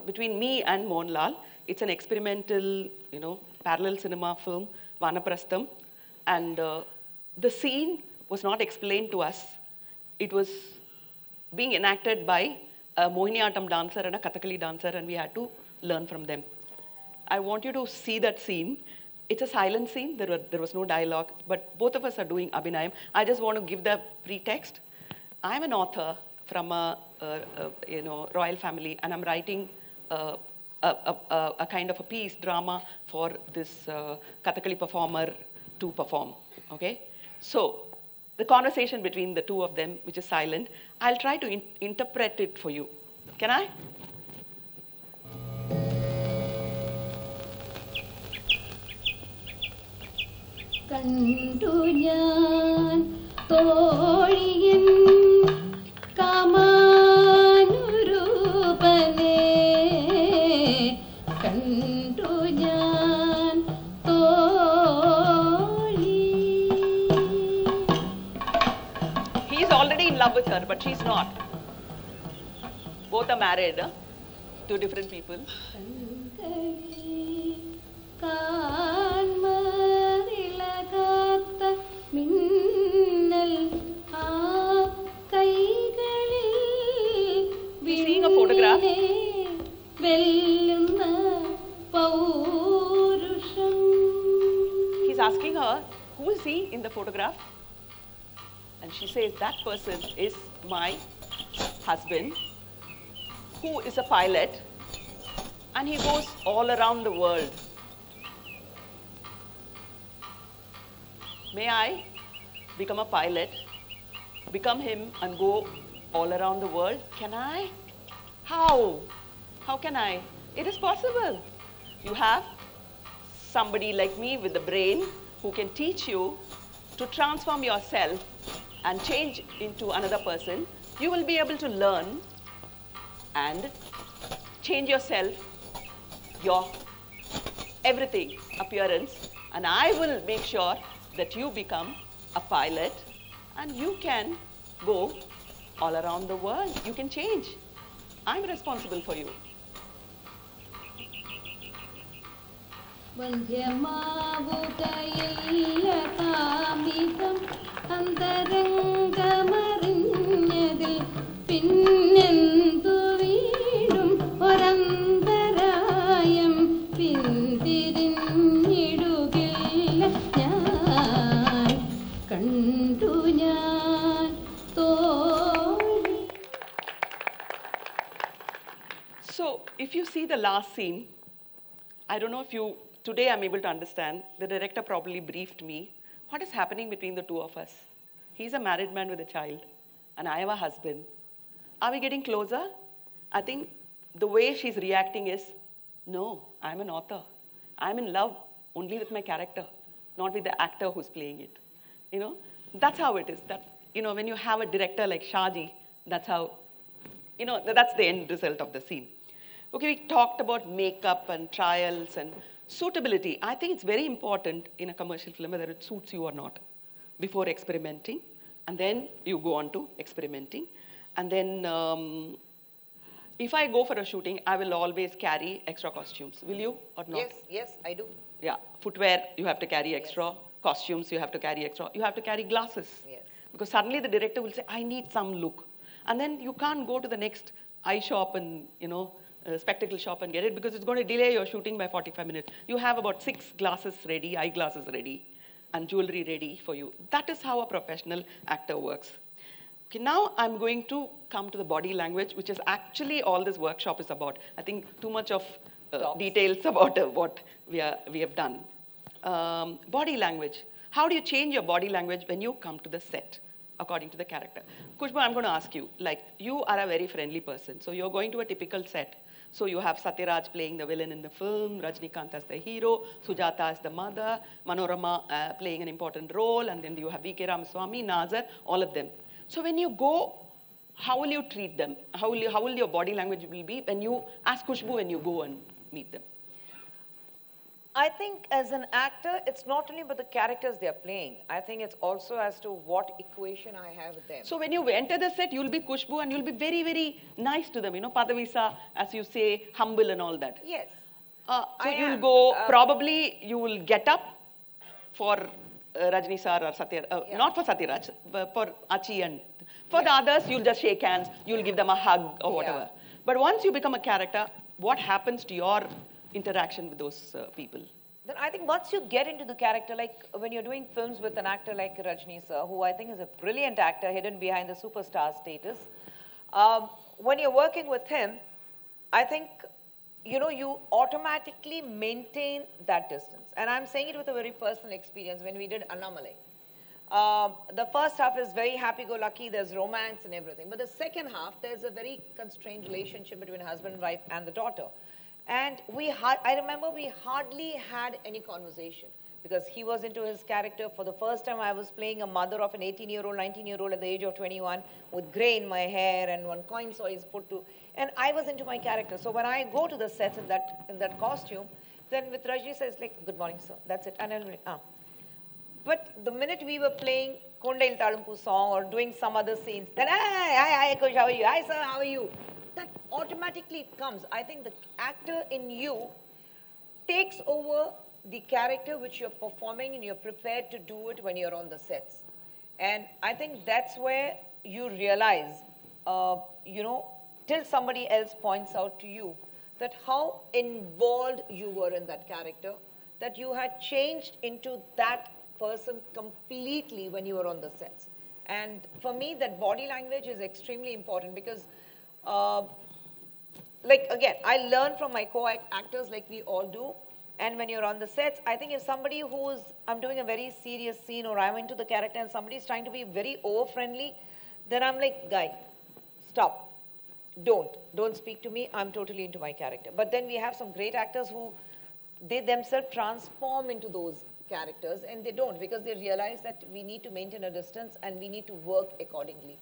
between me and Mohanlal. It's an experimental, you know, parallel cinema film, Vanaprastham. And the scene was not explained to us. It was being enacted by a Mohiniyattam dancer and a Kathakali dancer, and we had to learn from them. I want you to see that scene. It's a silent scene, there was no dialogue, but both of us are doing Abhinayam. I just want to give the pretext. I'm an author from a you know, royal family, and I'm writing a kind of a piece, drama, for this Kathakali performer to perform, okay? So, the conversation between the two of them, which is silent, I'll try to interpret it for you. Can I? കണ്ടു ഞാൻ തോഴിയൻ കാമാനുരൂപനേ കണ്ടു ഞാൻ തോഴി. He's already in love with her, but she's not. Both are married to different people. He's seeing a photograph. He's asking her, who is he in the photograph? And she says, that person is my husband, who is a pilot, and he goes all around the world. May I become a pilot, become him, and go all around the world? Can I? How? How can I? It is possible. You have somebody like me with a brain who can teach you to transform yourself and change into another person. You will be able to learn and change yourself, your everything, appearance, and I will make sure that you become a pilot and you can go all around the world. You can change. I'm responsible for you. So, if you see the last scene, I don't know if you, today I'm able to understand, the director probably briefed me, what is happening between the two of us? He's a married man with a child, and I have a husband. Are we getting closer? I think the way she's reacting is, no, I'm an author. I'm in love only with my character, not with the actor who's playing it. You know, that's how it is. That, you know, when you have a director like Shahji, that's how, you know, that's the end result of the scene. Okay, we talked about makeup and trials and suitability. I think it's very important in a commercial film whether it suits you or not before experimenting. And then you go on to experimenting. And then if I go for a shooting, I will always carry extra costumes. Will you or not? Yes, yes, I do. Yeah, footwear, you have to carry extra. Yes. Costumes, you have to carry extra. You have to carry glasses. Yes. Because suddenly the director will say, I need some look. And then you can't go to the next eye shop and, spectacle shop and get it because it's going to delay your shooting by 45 minutes. You have about 6 glasses ready, eyeglasses ready, and jewelry ready for you. That is how a professional actor works. Okay, now I'm going to come to the body language, which is actually all this workshop is about. I think too much of details about what we have done. Body language. How do you change your body language when you come to the set, according to the character? Khushboo, I'm going to ask you, like, you are a very friendly person. So you're going to a typical set. So you have Satyaraj playing the villain in the film, Rajnikant as the hero, Sujata as the mother, Manorama playing an important role, and then you have V.K. Ramaswamy, Nazar, all of them. So when you go, how will you treat them? How will your body language will be when you ask Khushboo when you go and meet them? I think as an actor, it's not only about the characters they're playing. I think it's also as to what equation I have with them. So when you enter the set, you'll be Khushboo and you'll be very, very nice to them. Padavisa, as you say, humble and all that. Yes. So you'll go, probably you will get up for Rajni sir or Satya, not for Satyaraj, but for Achi and for the others, you'll just shake hands, you'll give them a hug or whatever. But once you become a character, what happens to your interaction with those people? Then I think once you get into the character, like when you're doing films with an actor like Rajni sir, who I think is a brilliant actor hidden behind the superstar status, when you're working with him, I think, you automatically maintain that distance. And I'm saying it with a very personal experience when we did Annamalai. The first half is very happy-go-lucky, there's romance and everything. But the second half, there's a very constrained relationship between husband and wife and the daughter. And I remember we hardly had any conversation because he was into his character. For the first time, I was playing a mother of an 18-year-old, 19-year-old at the age of 21 with gray in my hair and one coin so he's put to, and I was into my character. So when I go to the sets in that costume, then with Rajni says like, good morning, sir, that's it. And I'm like, But the minute we were playing Kondail Talampu song or doing some other scenes, then, hi, Kush, how are you? Hi, sir, how are you? That automatically comes. I think the actor in you takes over the character which you're performing and you're prepared to do it when you're on the sets. And I think that's where you realize, till somebody else points out to you that how involved you were in that character, that you had changed into that person completely when you were on the sets. And for me, that body language is extremely important because again, I learn from my co-actors like we all do. And when you're on the sets, I think if somebody I'm doing a very serious scene or I'm into the character and somebody's trying to be very over-friendly, then I'm like, guy, stop. Don't speak to me. I'm totally into my character. But then we have some great actors who, they themselves transform into those characters and they don't because they realize that we need to maintain a distance and we need to work accordingly.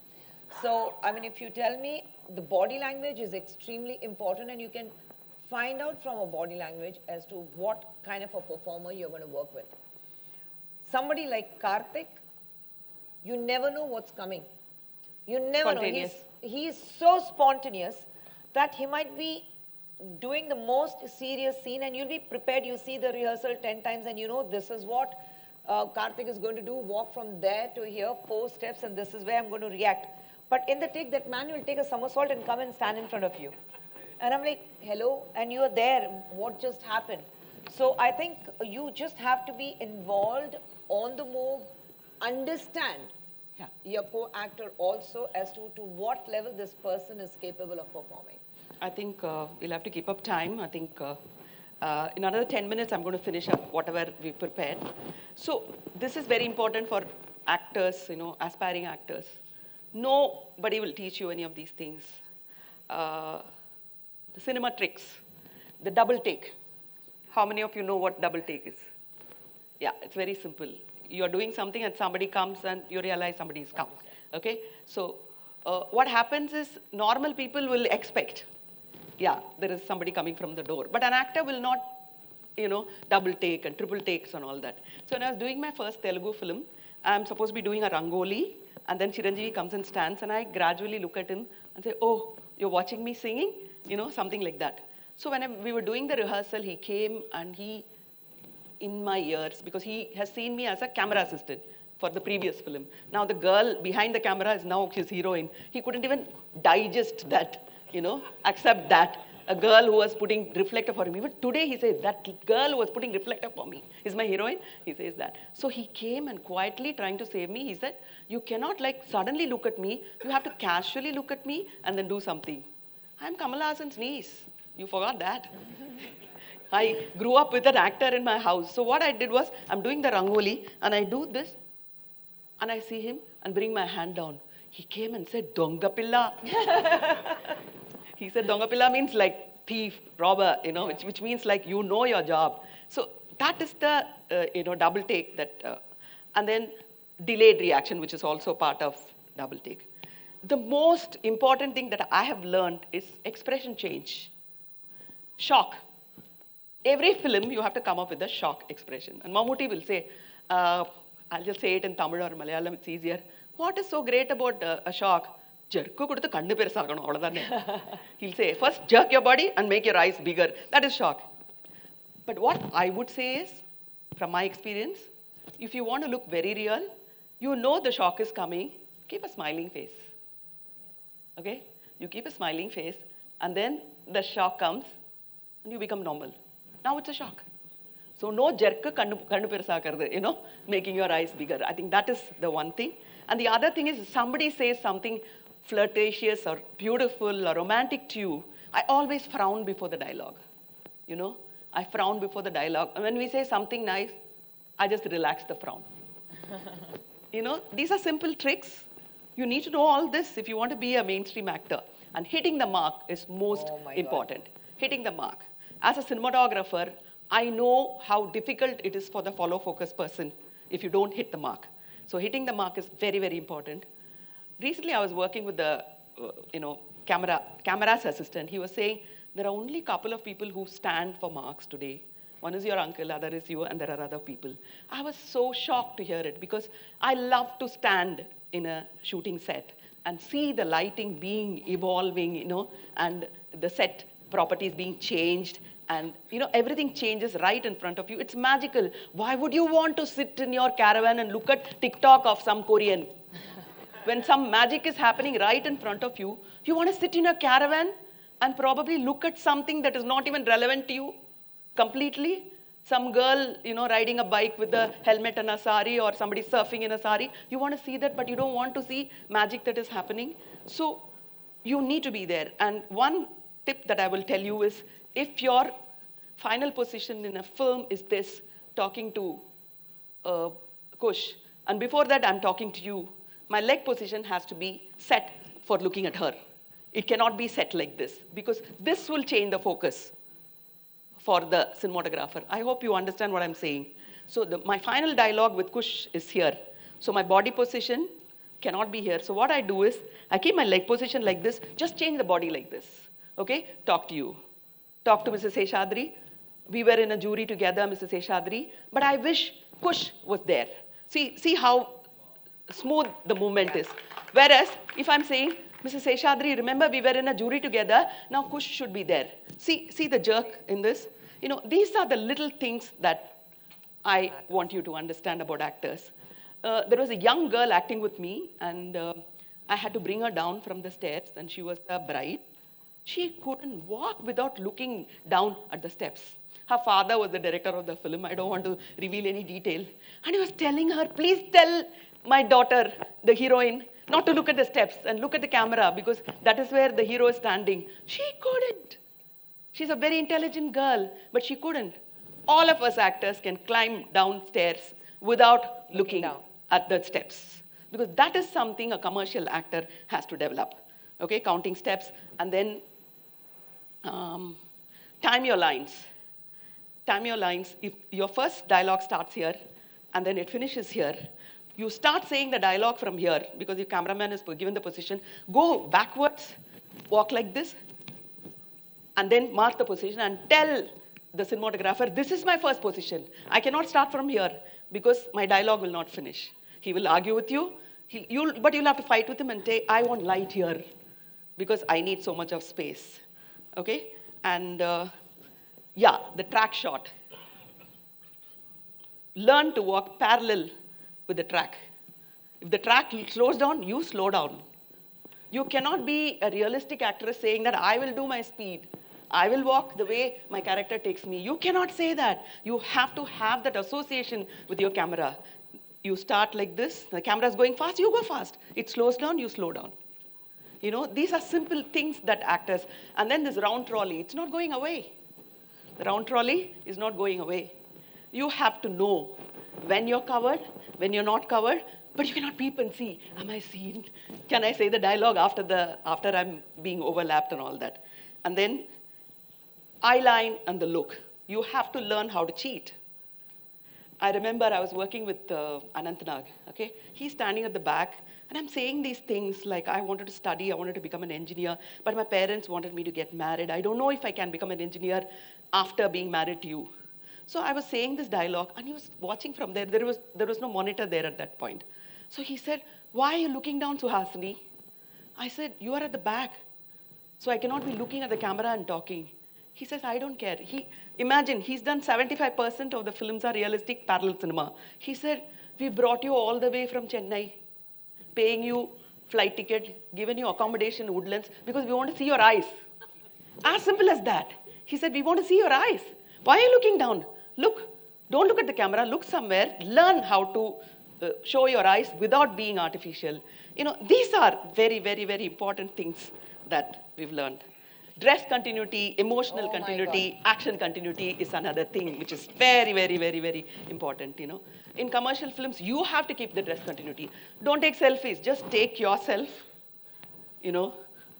So, I mean, if you tell me the body language is extremely important and you can find out from a body language as to what kind of a performer you're going to work with. Somebody like Karthik, you never know what's coming. You never know. He's so spontaneous that he might be doing the most serious scene and you'll be prepared. You see the rehearsal 10 times and you know this is what Karthik is going to do, walk from there to here, 4 steps, and this is where I'm going to react. But in the take, that man will take a somersault and come and stand in front of you. And I'm like, hello, and you are there. What just happened? So I think you just have to be involved, on the move, understand your co-actor also as to what level this person is capable of performing. I think we'll have to keep up time. I think in another 10 minutes, I'm going to finish up whatever we prepared. So this is very important for actors, aspiring actors. Nobody will teach you any of these things. The cinema tricks, the double take. How many of you know what double take is? Yeah, it's very simple. You're doing something and somebody comes and you realize somebody's come. Okay? So what happens is normal people will expect, there is somebody coming from the door. But an actor will not, double take and triple takes and all that. So when I was doing my first Telugu film, I'm supposed to be doing a Rangoli, and then Chiranjeevi comes and stands, and I gradually look at him and say, oh, you're watching me singing? Something like that. So when we were doing the rehearsal, he came and he in my ears because he has seen me as a camera assistant for the previous film. Now the girl behind the camera is now his heroine. He couldn't even digest that, accept that. A girl who was putting reflector for him. Even today he says, that girl who was putting reflector for me is my heroine. He says that. So he came and quietly trying to save me. He said, you cannot like suddenly look at me. You have to casually look at me and then do something. I'm Kamal Hassan's niece. You forgot that. I grew up with an actor in my house. So what I did was, I'm doing the rangoli and I do this and I see him and bring my hand down. He came and said, Dongapilla. He said, Dongapilla means like thief, robber, which means like you know your job. So that is the, double take that, and then delayed reaction, which is also part of double take. The most important thing that I have learned is expression change. Shock. Every film, you have to come up with a shock expression. And Mammootty will say, I'll just say it in Tamil or Malayalam, it's easier. What is so great about a shock? He'll say, first jerk your body and make your eyes bigger. That is shock. But what I would say is, from my experience, if you want to look very real, you know the shock is coming, keep a smiling face. Okay? You keep a smiling face, and then the shock comes, and you become normal. Now it's a shock. So no jerk, making your eyes bigger. I think that is the one thing. And the other thing is, if somebody says something flirtatious or beautiful or romantic to you, I always frown before the dialogue. I frown before the dialogue. And when we say something nice, I just relax the frown. These are simple tricks. You need to know all this if you want to be a mainstream actor. And hitting the mark is most important. Hitting the mark. As a cinematographer, I know how difficult it is for the follow focus person if you don't hit the mark. So hitting the mark is very, very important. Recently, I was working with the, camera's assistant. He was saying, there are only a couple of people who stand for marks today. One is your uncle, other is you, and there are other people. I was so shocked to hear it because I love to stand in a shooting set and see the lighting being evolving, and the set properties being changed. And everything changes right in front of you. It's magical. Why would you want to sit in your caravan and look at TikTok of some Korean? When some magic is happening right in front of you, you want to sit in a caravan and probably look at something that is not even relevant to you completely. Some girl, riding a bike with a helmet and a sari, or somebody surfing in a sari. You want to see that, but you don't want to see magic that is happening. So you need to be there. And one tip that I will tell you is, if your final position in a film is this, talking to Kush, and before that I'm talking to you, my leg position has to be set for looking at her. It cannot be set like this, because this will change the focus for the cinematographer. I hope you understand what I'm saying. So my final dialogue with Kush is here. So my body position cannot be here. So what I do is, I keep my leg position like this, just change the body like this. Okay? Talk to you. Talk to Mrs. Seshadri. We were in a jury together, Mrs. Seshadri, but I wish Kush was there. See how smooth the movement is. Whereas, if I'm saying, Mrs. Seshadri, remember we were in a jury together, now Kush should be there. See the jerk in this? These are the little things that I want you to understand about actors. There was a young girl acting with me, and I had to bring her down from the stairs, and she was a bride. She couldn't walk without looking down at the steps. Her father was the director of the film. I don't want to reveal any detail. And he was telling her, please tell my daughter, the heroine, not to look at the steps and look at the camera, because that is where the hero is standing. She couldn't. She's a very intelligent girl, but she couldn't. All of us actors can climb downstairs without looking at the steps, because that is something a commercial actor has to develop. Okay, counting steps, and then time your lines. Time your lines. If your first dialogue starts here, and then it finishes here, you start saying the dialogue from here, because your cameraman is given the position. Go backwards, walk like this, and then mark the position and tell the cinematographer, this is my first position. I cannot start from here, because my dialogue will not finish. He will argue with you, but you'll have to fight with him and say, I want light here, because I need so much of space. Okay? And yeah, the track shot. learn to walk parallel with the track. If the track slows down, you slow down. You cannot be a realistic actress saying that I will do my speed. I will walk the way my character takes me. You cannot say that. You have to have that association with your camera. You start like this, the camera is going fast, you go fast. It slows down, you slow down. You know, these are simple things that actors, and then this round trolley, it's not going away. The round trolley is not going away. You have to know when you're covered, when you're not covered, but you cannot peep and see, am I seen? Can I say the dialogue after I'm being overlapped and all that? And then eye line and the look. You have to learn how to cheat. I remember I was working with Anantnag, okay? He's standing at the back, and I'm saying these things like, I wanted to study, I wanted to become an engineer, but my parents wanted me to get married. I don't know if I can become an engineer after being married to you. So I was saying this dialogue, and he was watching from there. There was no monitor there at that point. So he said, why are you looking down, Suhasini? I said, you are at the back, so I cannot be looking at the camera and talking. He says, I don't care. Imagine, he's done 75% of the films are realistic parallel cinema. He said, we brought you all the way from Chennai, paying you flight ticket, given you accommodation in Woodlands, because we want to see your eyes. As simple as that. He said, we want to see your eyes. Why are you looking down? Look, don't look at the camera, look somewhere, learn how to show your eyes without being artificial. You know, these are very, very, very important things that we've learned. Dress continuity, emotional continuity, action continuity is another thing which is very, very, very, very important, you know. In commercial films, you have to keep the dress continuity. Don't take selfies, just take yourself, you know.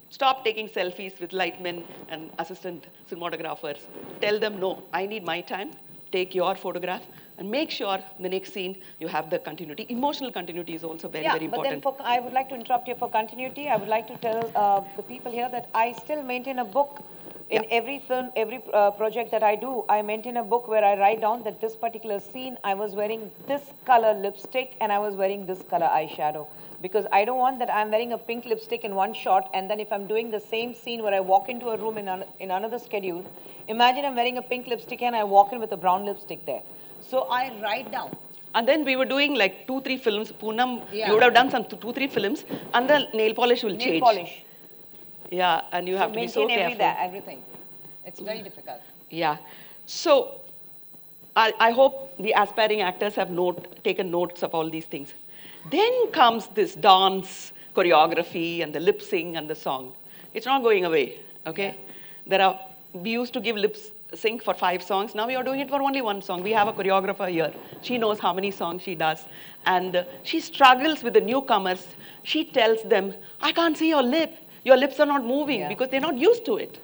Stop taking selfies with lightmen and assistant cinematographers. Tell them, no, I need my time. Take your photograph and make sure the next scene you have the continuity. Emotional continuity is also very, very important. But then I would like to interrupt you for continuity. I would like to tell the people here that I still maintain a book. In every film, every project that I do, I maintain a book where I write down that this particular scene, I was wearing this color lipstick and I was wearing this color eyeshadow. Because I don't want that I'm wearing a pink lipstick in one shot, and then if I'm doing the same scene where I walk into a room in another schedule, imagine I'm wearing a pink lipstick and I walk in with a brown lipstick there. So I write down. And then we were doing like 2-3 films. Poonam, you would have done some 2-3 films, and the nail polish will change. Nail polish. Yeah, and you have to be so careful. Everything. It's very difficult. Yeah. So I hope the aspiring actors have taken notes of all these things. Then comes this dance, choreography, and the lip sync and the song. It's not going away, okay? Yeah. We used to give lip sync for 5 songs. Now we are doing it for only 1 song. We have a choreographer here. She knows how many songs she does. And she struggles with the newcomers. She tells them, I can't see your lip. Your lips are not moving because they're not used to it.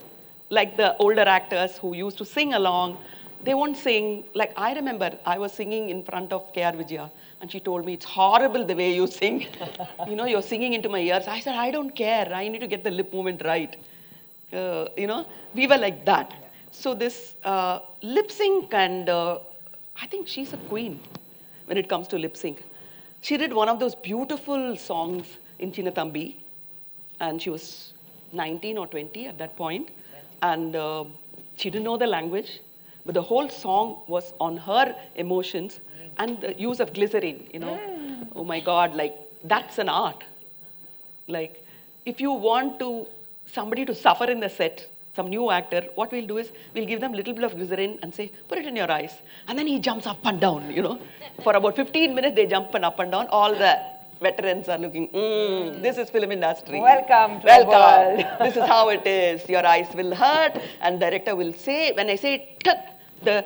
Like the older actors who used to sing along, they won't sing. Like I remember I was singing in front of K.R. Vijaya, and she told me, it's horrible the way you sing. You know, you're singing into my ears. I said, I don't care. I need to get the lip movement right. You know, we were like that. So this lip sync, and I think she's a queen when it comes to lip sync. She did one of those beautiful songs in Chinathambi, and she was 19 or 20 at that point. And she didn't know the language, but the whole song was on her emotions and the use of glycerin, you know. Oh my God, like that's an art. Like if you want somebody to suffer in the set, some new actor, what we'll do is we'll give them a little bit of glycerin and say, put it in your eyes. And then he jumps up and down, you know. For about 15 minutes, they jump up and down. All the veterans are looking, this is film industry. Welcome to our world. This is how it is. Your eyes will hurt, and director will say, when I say, the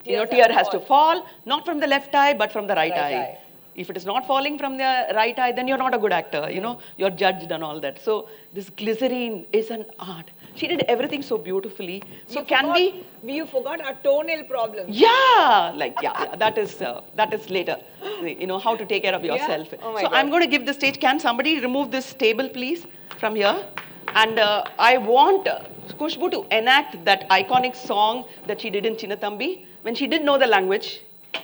tear has to fall, not from the left eye, but from the right eye. If it is not falling from the right eye, then you're not a good actor, you know, you're judged and all that. So this glycerine is an art. She did everything so beautifully. So you forgot our toenail problem. Yeah, that is later. You know, how to take care of yourself. Yeah? Oh so God. I'm going to give the stage. Can somebody remove this table, please, from here? And I want Khushboo to enact that iconic song that she did in Chinathambi when she didn't know the language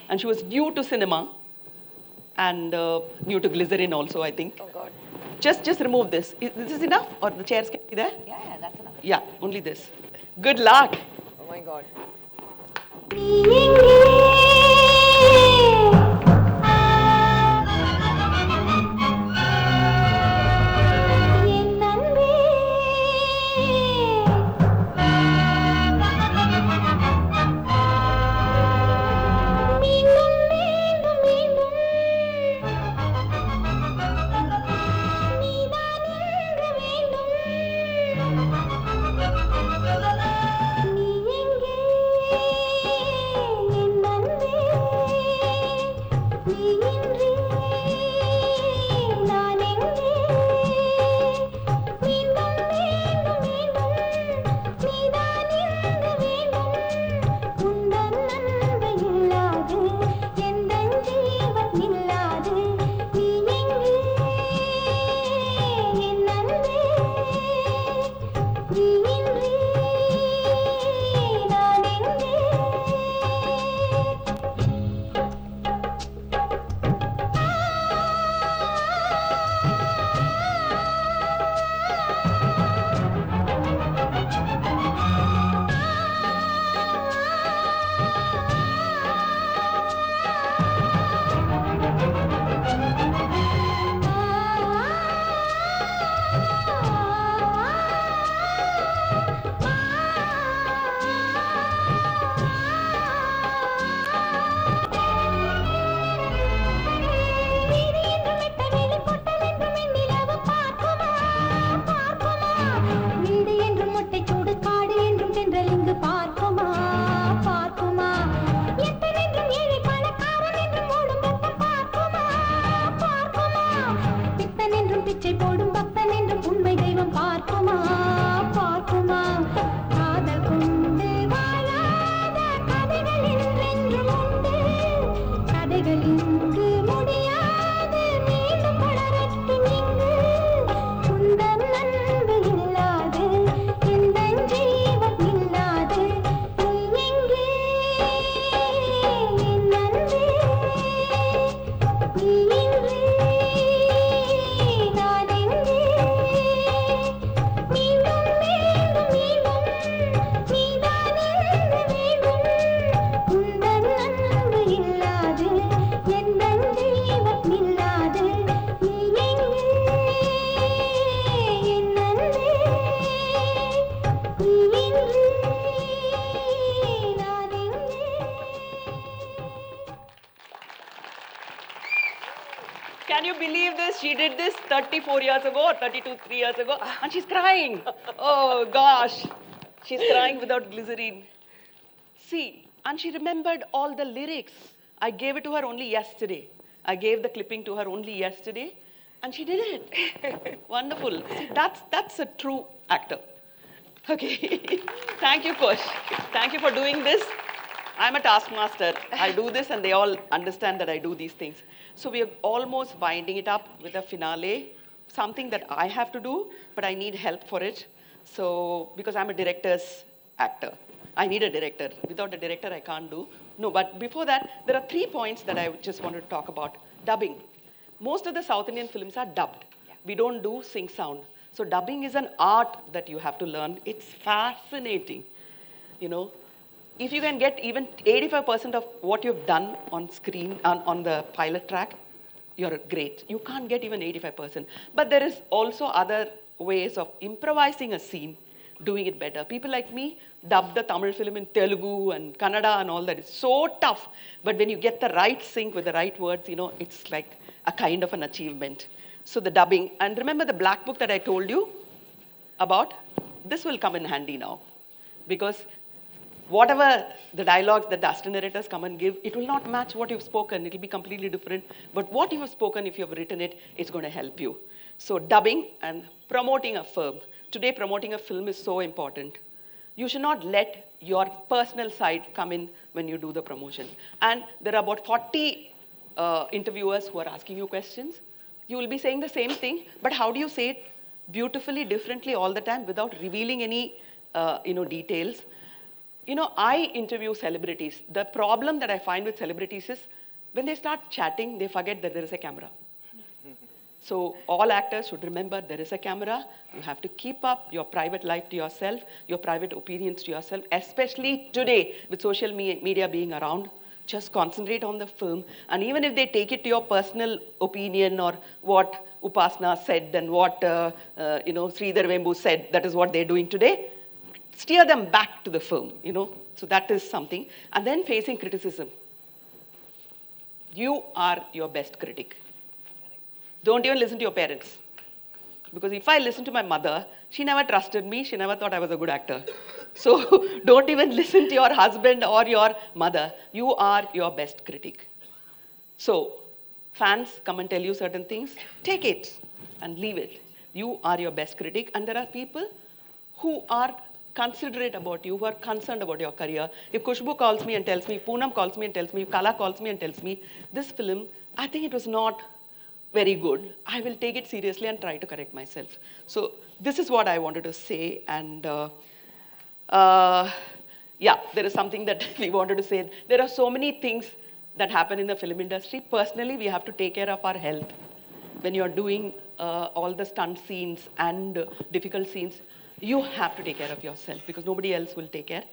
and she was new to cinema and new to glycerin also, I think. Oh God. Just remove this. Is this enough, or the chairs can be there? Yeah, that's enough. Yeah, only this. Good luck. Oh my God. பிச்சை போடும் பக்தன் என்றும் உண்மை தெய்வம் பார்க்குமா பார்க்குமா காதல் கொண்டு வாழாத கதைகள் என்றென்றும் உண்டு கதைகள் இங்கு முடியாது மீண்டும் வளரட்டும் இங்கு உந்தன் அன்பு இல்லாது எந்தன் ஜீவன் இல்லாது நீ எங்கே என் அன்பே நீ இன்றி நான் எங்கே மீண்டும் மீண்டும் மீண்டும் நீதான் என்று வேண்டும் உந்தன் அன்பு இல்லாது எந்தன் ஜீவன் இல்லாது நீ எங்கே என் அன்பே நீ இன்றி நான் எங்கே. Can you believe this? She did this 34 years ago, or 32, 3 years ago, and she's crying. Oh gosh, she's crying without glycerine. See, and she remembered all the lyrics. I gave it to her only yesterday. I gave the clipping to her only yesterday, and she did it. Wonderful. See, that's a true actor. Okay. Thank you, Kush. Thank you for doing this. I'm a taskmaster. I do this and they all understand that I do these things. So we are almost winding it up with a finale, something that I have to do, but I need help for it. So, because I'm a director's actor. I need a director. Without a director, I can't do. No, but before that, there are 3 points that I just wanted to talk about. Dubbing. Most of the South Indian films are dubbed. We don't do sync sound. So dubbing is an art that you have to learn. It's fascinating, you know. If you can get even 85% of what you've done on screen, on the pilot track, you're great. You can't get even 85%. But there is also other ways of improvising a scene, doing it better. People like me dub the Tamil film in Telugu and Kannada and all that. It's so tough. But when you get the right sync with the right words, you know, it's like a kind of an achievement. So the dubbing. And remember the black book that I told you about? This will come in handy now. Because whatever the dialogues that the assistant narrators come and give, it will not match what you've spoken. It will be completely different. But what you have spoken, if you have written it, it's going to help you. So dubbing and promoting a film. Today, promoting a film is so important. You should not let your personal side come in when you do the promotion. And there are about 40 interviewers who are asking you questions. You will be saying the same thing, but how do you say it beautifully, differently all the time without revealing any details? You know, I interview celebrities. The problem that I find with celebrities is when they start chatting, they forget that there is a camera. So all actors should remember there is a camera. You have to keep up your private life to yourself, your private opinions to yourself, especially today with social media being around. Just concentrate on the film. And even if they take it to your personal opinion or what Upasna said and what Sridhar Vembu said, that is what they're doing today, steer them back to the film, you know. So that is something. And then facing criticism. You are your best critic. Don't even listen to your parents. Because if I listen to my mother, she never trusted me. She never thought I was a good actor. So don't even listen to your husband or your mother. You are your best critic. So fans come and tell you certain things. Take it and leave it. You are your best critic. And there are people who are considerate about you, who are concerned about your career. If Khushboo calls me and tells me, Poonam calls me and tells me, if Kala calls me and tells me, this film, I think it was not very good, I will take it seriously and try to correct myself. So this is what I wanted to say. And there is something that we wanted to say. There are so many things that happen in the film industry. Personally, we have to take care of our health. When you're doing all the stunt scenes and difficult scenes, you have to take care of yourself because nobody else will take care.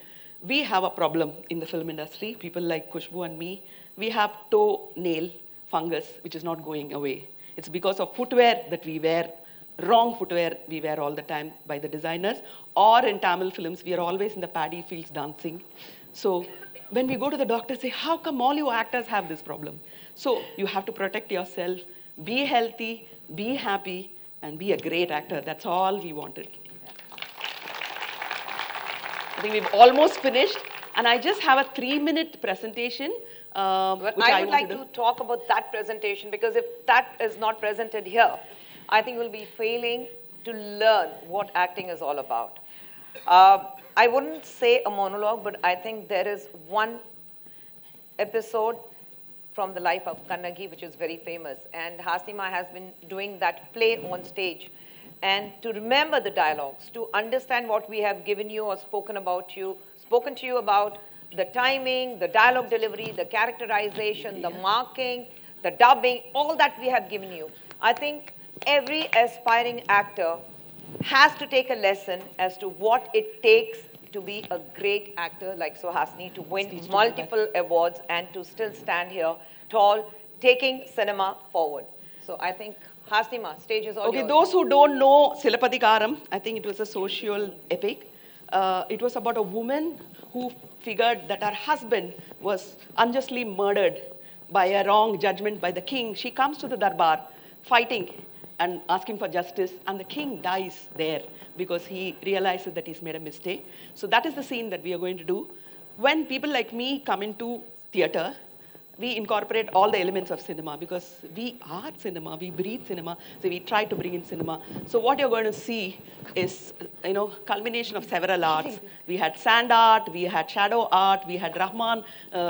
We have a problem in the film industry. People like Khushboo and me, we have toe-nail fungus, which is not going away. It's because of footwear that we wear, wrong footwear we wear all the time by the designers, or in Tamil films, we are always in the paddy fields dancing. So when we go to the doctor, say, how come all you actors have this problem? So you have to protect yourself, be healthy, be happy, and be a great actor. That's all we wanted. I think we've almost finished. And I just have a 3-minute presentation. I would like to talk about that presentation because if that is not presented here, I think you'll be failing to learn what acting is all about. I wouldn't say a monologue, but I think there is one episode from the life of Kannagi, which is very famous. And Hasima has been doing that play on stage. And to remember the dialogues, to understand what we have given you or spoken to you about the timing, the dialogue delivery, the characterization, the marking, the dubbing, all that we have given you. I think every aspiring actor has to take a lesson as to what it takes to be a great actor like Suhasini, to win multiple awards and to still stand here tall, taking cinema forward. So I think, Hasima, stage is all yours. Those who don't know Silapadikaram, I think it was a social epic. It was about a woman who figured that her husband was unjustly murdered by a wrong judgment by the king. She comes to the darbar fighting and asking for justice, and the king dies there because he realizes that he's made a mistake. So that is the scene that we are going to do. When people like me come into theater, we incorporate all the elements of cinema because we are cinema, we breathe cinema, so we try to bring in cinema. So what you're going to see is, culmination of several arts. We had sand art, we had shadow art, we had Rahman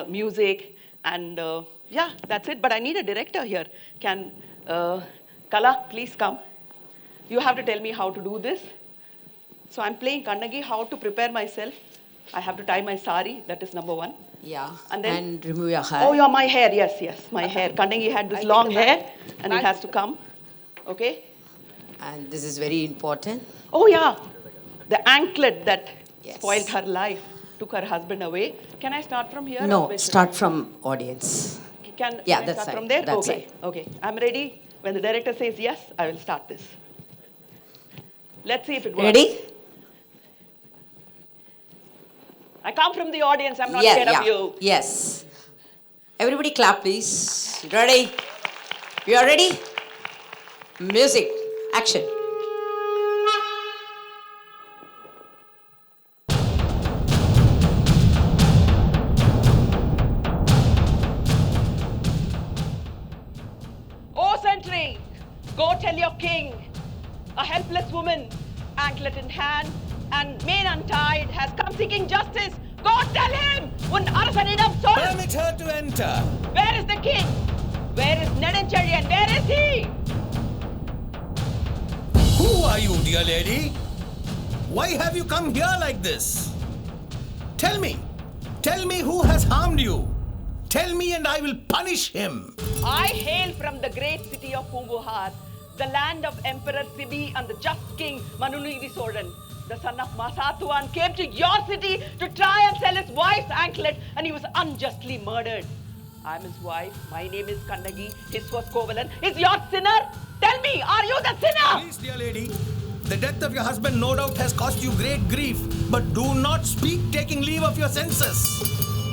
music, and yeah, that's it. But I need a director here. Can Kala, please come. You have to tell me how to do this. So I'm playing Kannagi, how to prepare myself. I have to tie my sari, that is number one. Yeah, And then, remove your hair. oh yeah, my hair, yes, my hair. Kannagi had this long hair and it has to come, okay? And this is very important. Oh yeah, the anklet that Yes. spoiled her life, took her husband away. Can I start from here? No, start from audience. Can Yeah, I that's start right, from there? that's Okay, okay. I'm ready. When the director says yes, I will start this. Let's see if it works. Ready? I come from the audience, I'm not scared of you. Yes. Everybody clap, please. Ready? You are ready? Music. Action. Oh, sentry, go tell your king, a helpless woman, anklet in hand and mane untied, has come seeking justice. Go tell him! Permit her to enter. Where is the king? Where is Nedanchari and where is he? Who are you, dear lady? Why have you come here like this? Tell me who has harmed you. Tell me and I will punish him. I hail from the great city of Punguhar, the land of Emperor Sibi and the just king Manunidi Soran. The son of Masatuan came to your city to try and sell his wife's anklet, and he was unjustly murdered. I'm his wife. My name is Kannagi. His was Kovalan. Is your sinner? Tell me, are you the sinner? Please, dear lady, the death of your husband no doubt has caused you great grief, but do not speak taking leave of your senses.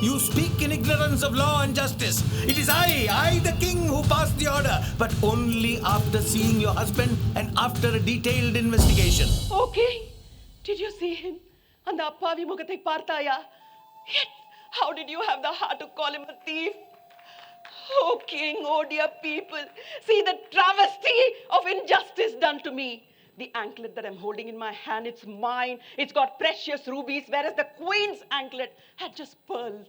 You speak in ignorance of law and justice. It is I the king who passed the order, but only after seeing your husband and after a detailed investigation. Okay. Did you see him? And the appavi mugathai partaya. Yet, how did you have the heart to call him a thief? Oh, king, oh, dear people. See the travesty of injustice done to me. The anklet that I'm holding in my hand, it's mine. It's got precious rubies, whereas the queen's anklet had just pearls.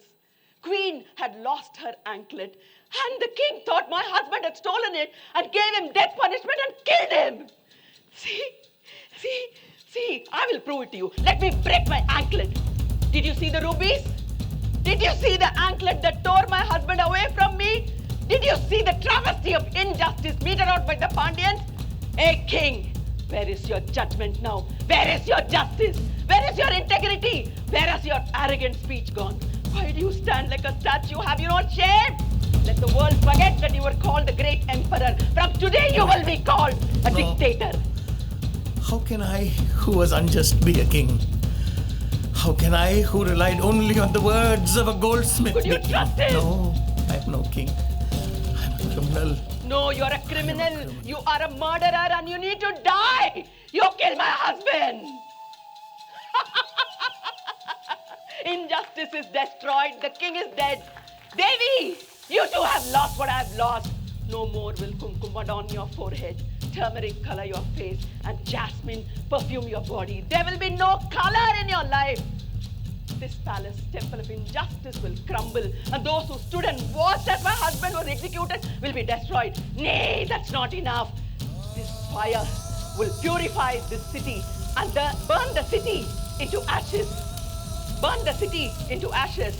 Queen had lost her anklet, and the king thought my husband had stolen it and gave him death punishment and killed him. See, I will prove it to you. Let me break my anklet. Did you see the rubies? Did you see the anklet that tore my husband away from me? Did you see the travesty of injustice meted out by the Pandyans? Hey, king, where is your judgment now? Where is your justice? Where is your integrity? Where has your arrogant speech gone? Why do you stand like a statue? Have you no shame? Let the world forget that you were called the great emperor. From today you will be called a dictator. How can I, who was unjust, be a king? How can I, who relied only on the words of a goldsmith, Could you be king? trust him? No, I'm no king. I'm a criminal. No, you're a criminal. You are a murderer and you need to die. You killed my husband. Injustice is destroyed. The king is dead. Devi, you too have lost what I've lost. No more will kumkum adorn your forehead, turmeric color your face, and jasmine perfume your body. There will be no color in your life. This palace temple of injustice will crumble, and those who stood and watched as my husband was executed will be destroyed. Nay, that's not enough. This fire will purify this city and burn the city into ashes. Burn the city into ashes.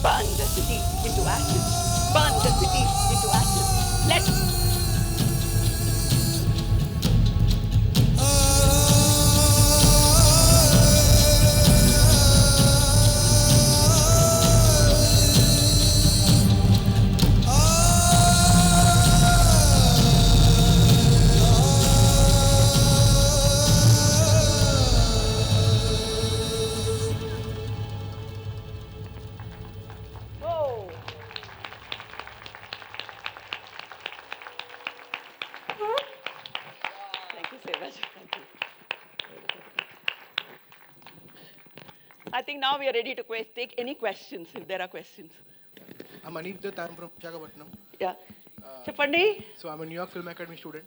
Burn the city into ashes. Burn the city into ashes. Let's I think now we are ready to take any questions, if there are questions. I'm Anit, I'm from Visakhapatnam. Yeah. Chappandi? So I'm a New York Film Academy student.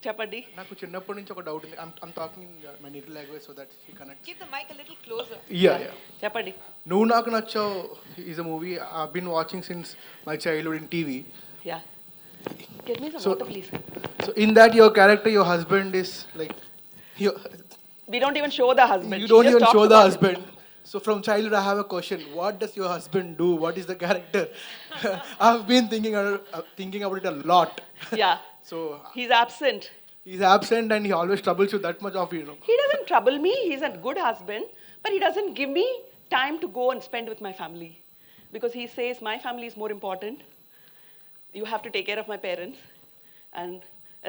Chappandi? నాకు చిన్నప్పటి నుంచి ఒక doubt ఉంది. I'm talking in my native language so that she connects. Keep the mic a little closer. Yeah. Chappandi. నువ్వు నాకు నచ్చావు is a movie I've been watching since my childhood in TV. Yeah. Get me some water, please. So in that your character, your husband is like... We don't even show the husband. You don't even show the husband. So from childhood, I have a question. What does your husband do? What is the character? I've been thinking about it a lot. Yeah. So he's absent. He's absent and he always troubles you that much of, He doesn't trouble me. He's a good husband. But he doesn't give me time to go and spend with my family. Because he says my family is more important. You have to take care of my parents and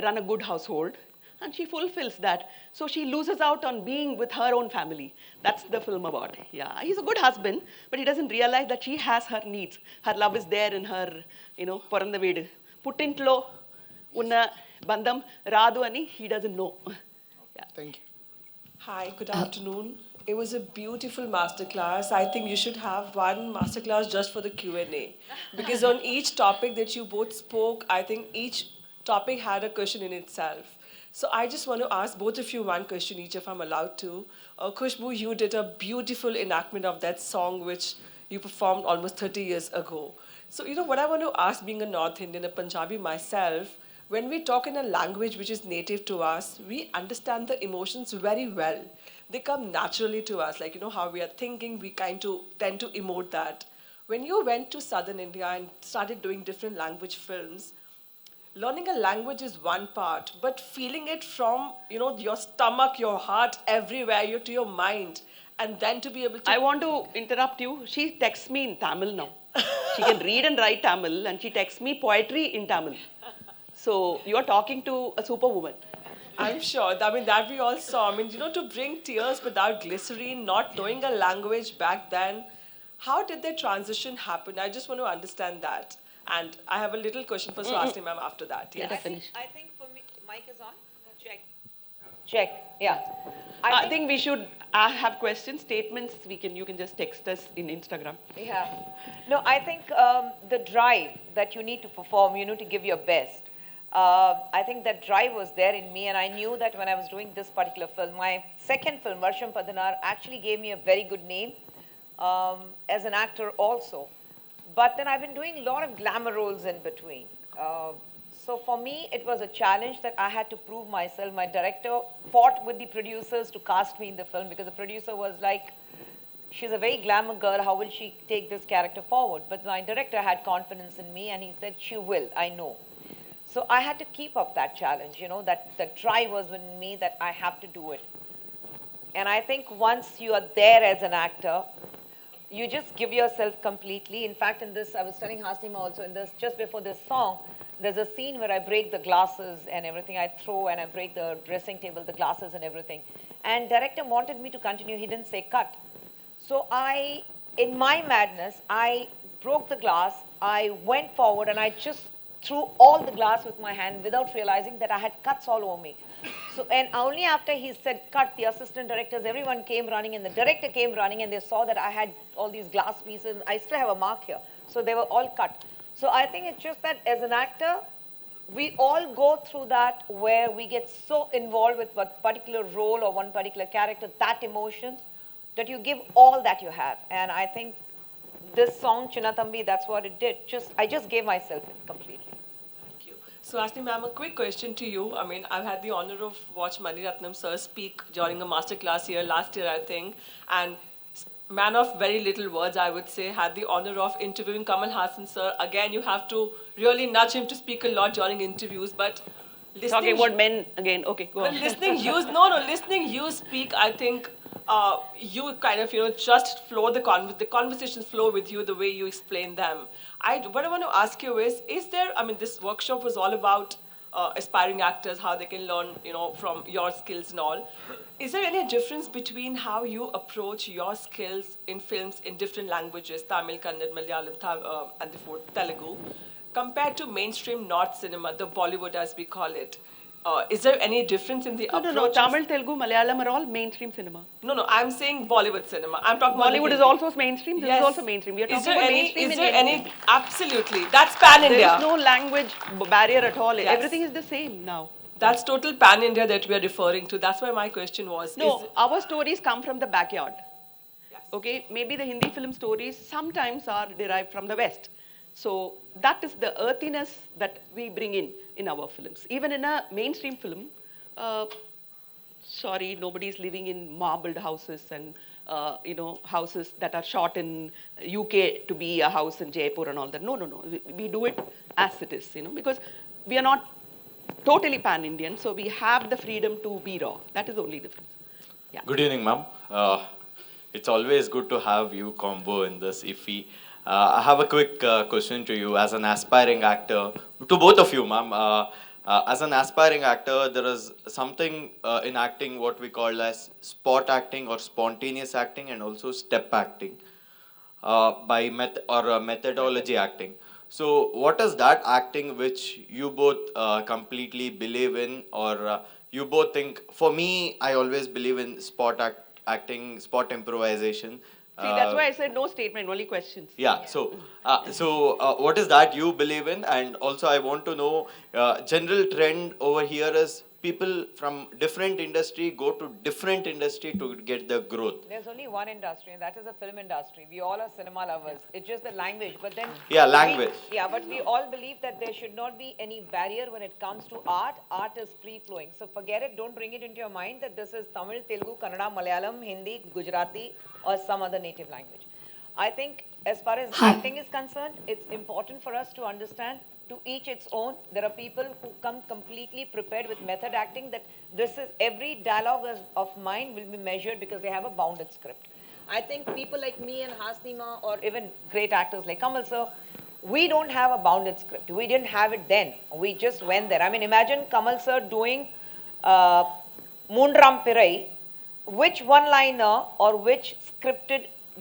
run a good household. And she fulfills that. So she loses out on being with her own family. That's the film about. Yeah, he's a good husband, but he doesn't realize that she has her needs. Her love is there in her, Poranda Vedu. Puttintlo unna bandam radu ani, he doesn't know. Yeah. Thank you. Hi, good afternoon. It was a beautiful masterclass. I think you should have one masterclass just for the Q&A. Because on each topic that you both spoke, I think each topic had a question in itself. So I just want to ask both of you one question each, if I'm allowed to. Khushboo, you did a beautiful enactment of that song which you performed almost 30 years ago. So, what I want to ask, being a North Indian, a Punjabi myself, when we talk in a language which is native to us, we understand the emotions very well. They come naturally to us, like, how we are thinking, we tend to emote that. When you went to Southern India and started doing different language films, learning a language is one part, but feeling it from, your stomach, your heart, everywhere, to your mind, and then to be able to... I want to interrupt you. She texts me in Tamil now. She can read and write Tamil, and she texts me poetry in Tamil. So you are talking to a superwoman. I'm sure. That we all saw. To bring tears without glycerine, not knowing a language back then, how did the transition happen? I just want to understand that. And I have a little question for Suhasini ma'am after that. Yes. I think for me, mic is on. Check. Yeah. I think we should have questions, statements. You can just text us in Instagram. Yeah. No, I think the drive that you need to perform, to give your best. I think that drive was there in me, and I knew that when I was doing this particular film, my second film, Varsham Padanar, actually gave me a very good name as an actor also. But then I've been doing a lot of glamour roles in between. So for me, it was a challenge that I had to prove myself. My director fought with the producers to cast me in the film because the producer was like, she's a very glamour girl, how will she take this character forward? But my director had confidence in me and he said, she will, I know. So I had to keep up that challenge, that the drive was in me that I have to do it. And I think once you are there as an actor, you just give yourself completely. In fact, in this, I was telling Hasima also, in this, just before this song, there's a scene where I break the glasses and everything. I throw and I break the dressing table, the glasses and everything. And director wanted me to continue. He didn't say cut. So in my madness, I broke the glass. I went forward and I just threw all the glass with my hand without realizing that I had cuts all over me. So, and only after he said cut, the assistant directors, everyone came running and the director came running and they saw that I had all these glass pieces. I still have a mark here. So they were all cut. So I think it's just that as an actor, we all go through that where we get so involved with one particular role or one particular character, that emotion, that you give all that you have. And I think this song, Chinnatambi, that's what it did. I just gave myself in completely. Thank you. So, Asli ma'am, a quick question to you. I mean, I've had the honor of watch Maniratnam sir speak during a masterclass here last year, I think, and man of very little words, I would say, had the honor of interviewing Kamal Hassan sir. Again, you have to really nudge him to speak a lot during interviews, but listening... Talking about men again, okay, go on. Listening you speak, I think you kind of, just flow the conversations flow with you the way you explain them. What I want to ask you is there, I mean, this workshop was all about aspiring actors, how they can learn, from your skills and all. Is there any difference between how you approach your skills in films in different languages, Tamil, Kannada, Malayalam, and the fourth, Telugu, compared to mainstream North cinema, the Bollywood as we call it? Is there any difference in the approach? No. Tamil, Telugu, Malayalam are all mainstream cinema. No. I'm saying Bollywood cinema. I'm talking Bollywood is also mainstream. This yes. is also mainstream. We are talking about mainstream. Is there any? Absolutely. That's pan-India. There is no language barrier at all. Yes. Everything is the same now. That's total pan-India that we are referring to. That's why my question was. No, our stories come from the backyard. Yes. Okay, maybe the Hindi film stories sometimes are derived from the West. So that is the earthiness that we bring in our films. Even in a mainstream film, sorry, nobody's living in marbled houses and houses that are shot in UK to be a house in Jaipur and all that. No. We do it as it is, because we are not totally pan-Indian, so we have the freedom to be raw. That is the only difference. Yeah. Good evening, ma'am. It's always good to have you combo in this IFFI. I have a quick question to you as an aspiring actor, to both of you, ma'am. As an aspiring actor, there is something in acting what we call as spot acting or spontaneous acting, and also step acting by methodology acting. So what is that acting which you both completely believe in, or you both think? For me, I always believe in spot acting, spot improvisation. See, that's why I said no statement, only questions. Yeah, so what is that you believe in? And also I want to know, general trend over here is people from different industry go to different industry to get the growth. There's only one industry, and that is the film industry. We all are cinema lovers. It's just the language. But then... Yeah, language. But we all believe that there should not be any barrier when it comes to art. Art is free-flowing. So forget it. Don't bring it into your mind that this is Tamil, Telugu, Kannada, Malayalam, Hindi, Gujarati, or some other native language. I think as far as acting is concerned, it's important for us to understand, to each its own. There are people who come completely prepared with method acting, that this is every dialogue of mine will be measured because they have a bounded script. I think people like me and Hasnima, or even great actors like Kamal sir, we don't have a bounded script. We didn't have it then. We just went there. I mean, imagine Kamal sir doing Moonram Pirai. Which one-liner or which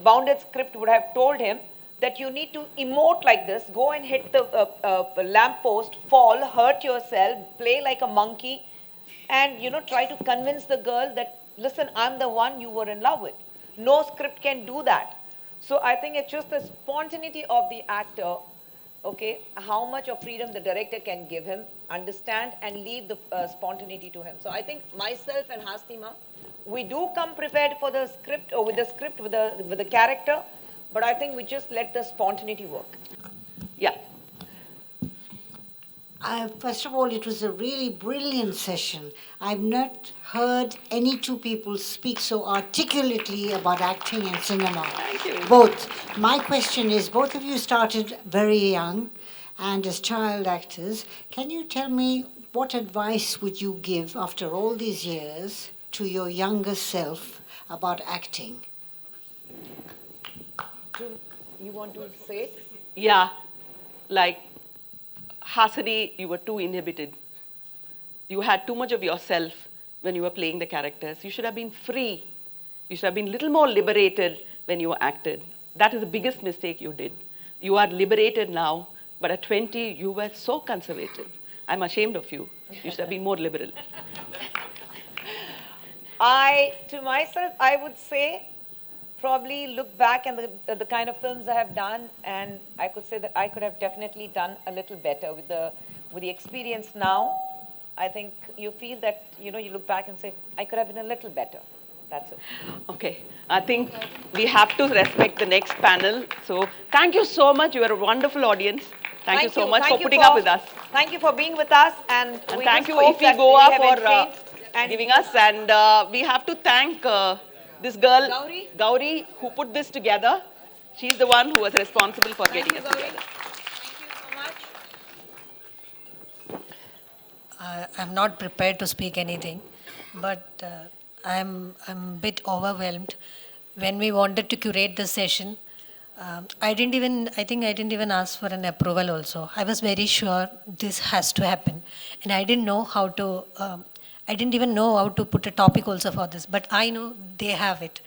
bounded script would have told him that you need to emote like this, go and hit the lamppost, fall, hurt yourself, play like a monkey, and try to convince the girl that, listen, I'm the one you were in love with. No script can do that. So I think it's just the spontaneity of the actor, okay, how much of freedom the director can give him, understand, and leave the spontaneity to him. So I think myself and Hastima, we do come prepared for the script, or with the script, with the character, but I think we just let the spontaneity work. Yeah. First of all, it was a really brilliant session. I've not heard any two people speak so articulately about acting and cinema. Thank you. Both. My question is, both of you started very young and as child actors. Can you tell me what advice would you give after all these years to your younger self about acting? You want to say it? Yeah, like Hasani, you were too inhibited. You had too much of yourself when you were playing the characters. You should have been free. You should have been a little more liberated when you acted. That is the biggest mistake you did. You are liberated now, but at 20, you were so conservative. I'm ashamed of you. You should have been more liberal. To myself, I would say, probably look back and the kind of films I have done, and I could say that I could have definitely done a little better with with the experience now, I think you feel that, you look back and say, I could have been a little better. That's it. Okay. I think we have to respect the next panel. So thank you so much. You are a wonderful audience. Thank you so much for putting up with us. Thank you for being with us. And thank you, IFFI Goa, for giving us. And we have to thank this girl, Gauri, who put this together. She's the one who was responsible for getting us together. I'm not prepared to speak anything, but I'm a bit overwhelmed. When we wanted to curate the session, I think I didn't even ask for an approval also. I was very sure this has to happen. And I didn't know how to, I didn't even know how to put a topic also for this, but I know they have it.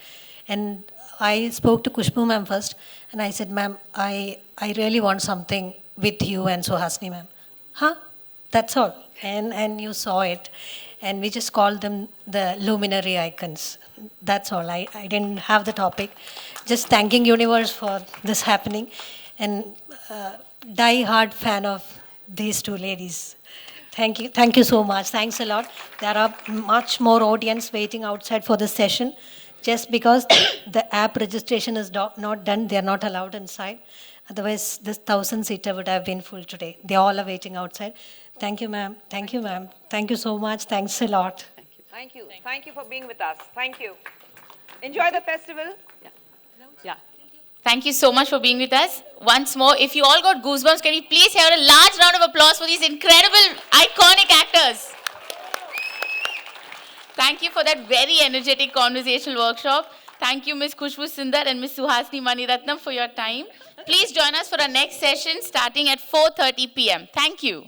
And I spoke to Khushboo ma'am first, and I said, ma'am, I really want something with you and Suhasini ma'am. Huh? That's all. And you saw it. And we just called them the Luminary Icons. That's all. I didn't have the topic. Just thanking universe for this happening. And die-hard fan of these two ladies. Thank you. Thank you so much. Thanks a lot. There are much more audience waiting outside for this session. Just because the app registration is not done, they are not allowed inside. Otherwise, this 1,000-seater would have been full today. They all are waiting outside. Thank you, ma'am. Thank you, ma'am. Thank you so much. Thanks a lot. Thank you. Thank you for being with us. Thank you. Enjoy the festival. Yeah. Thank you so much for being with us. Once more, if you all got goosebumps, can we please have a large round of applause for these incredible, iconic actors? Thank you for that very energetic conversational workshop. Thank you, Ms. Khushboo Sundar and Ms. Suhasini Maniratnam for your time. Please join us for our next session starting at 4:30 p.m. Thank you.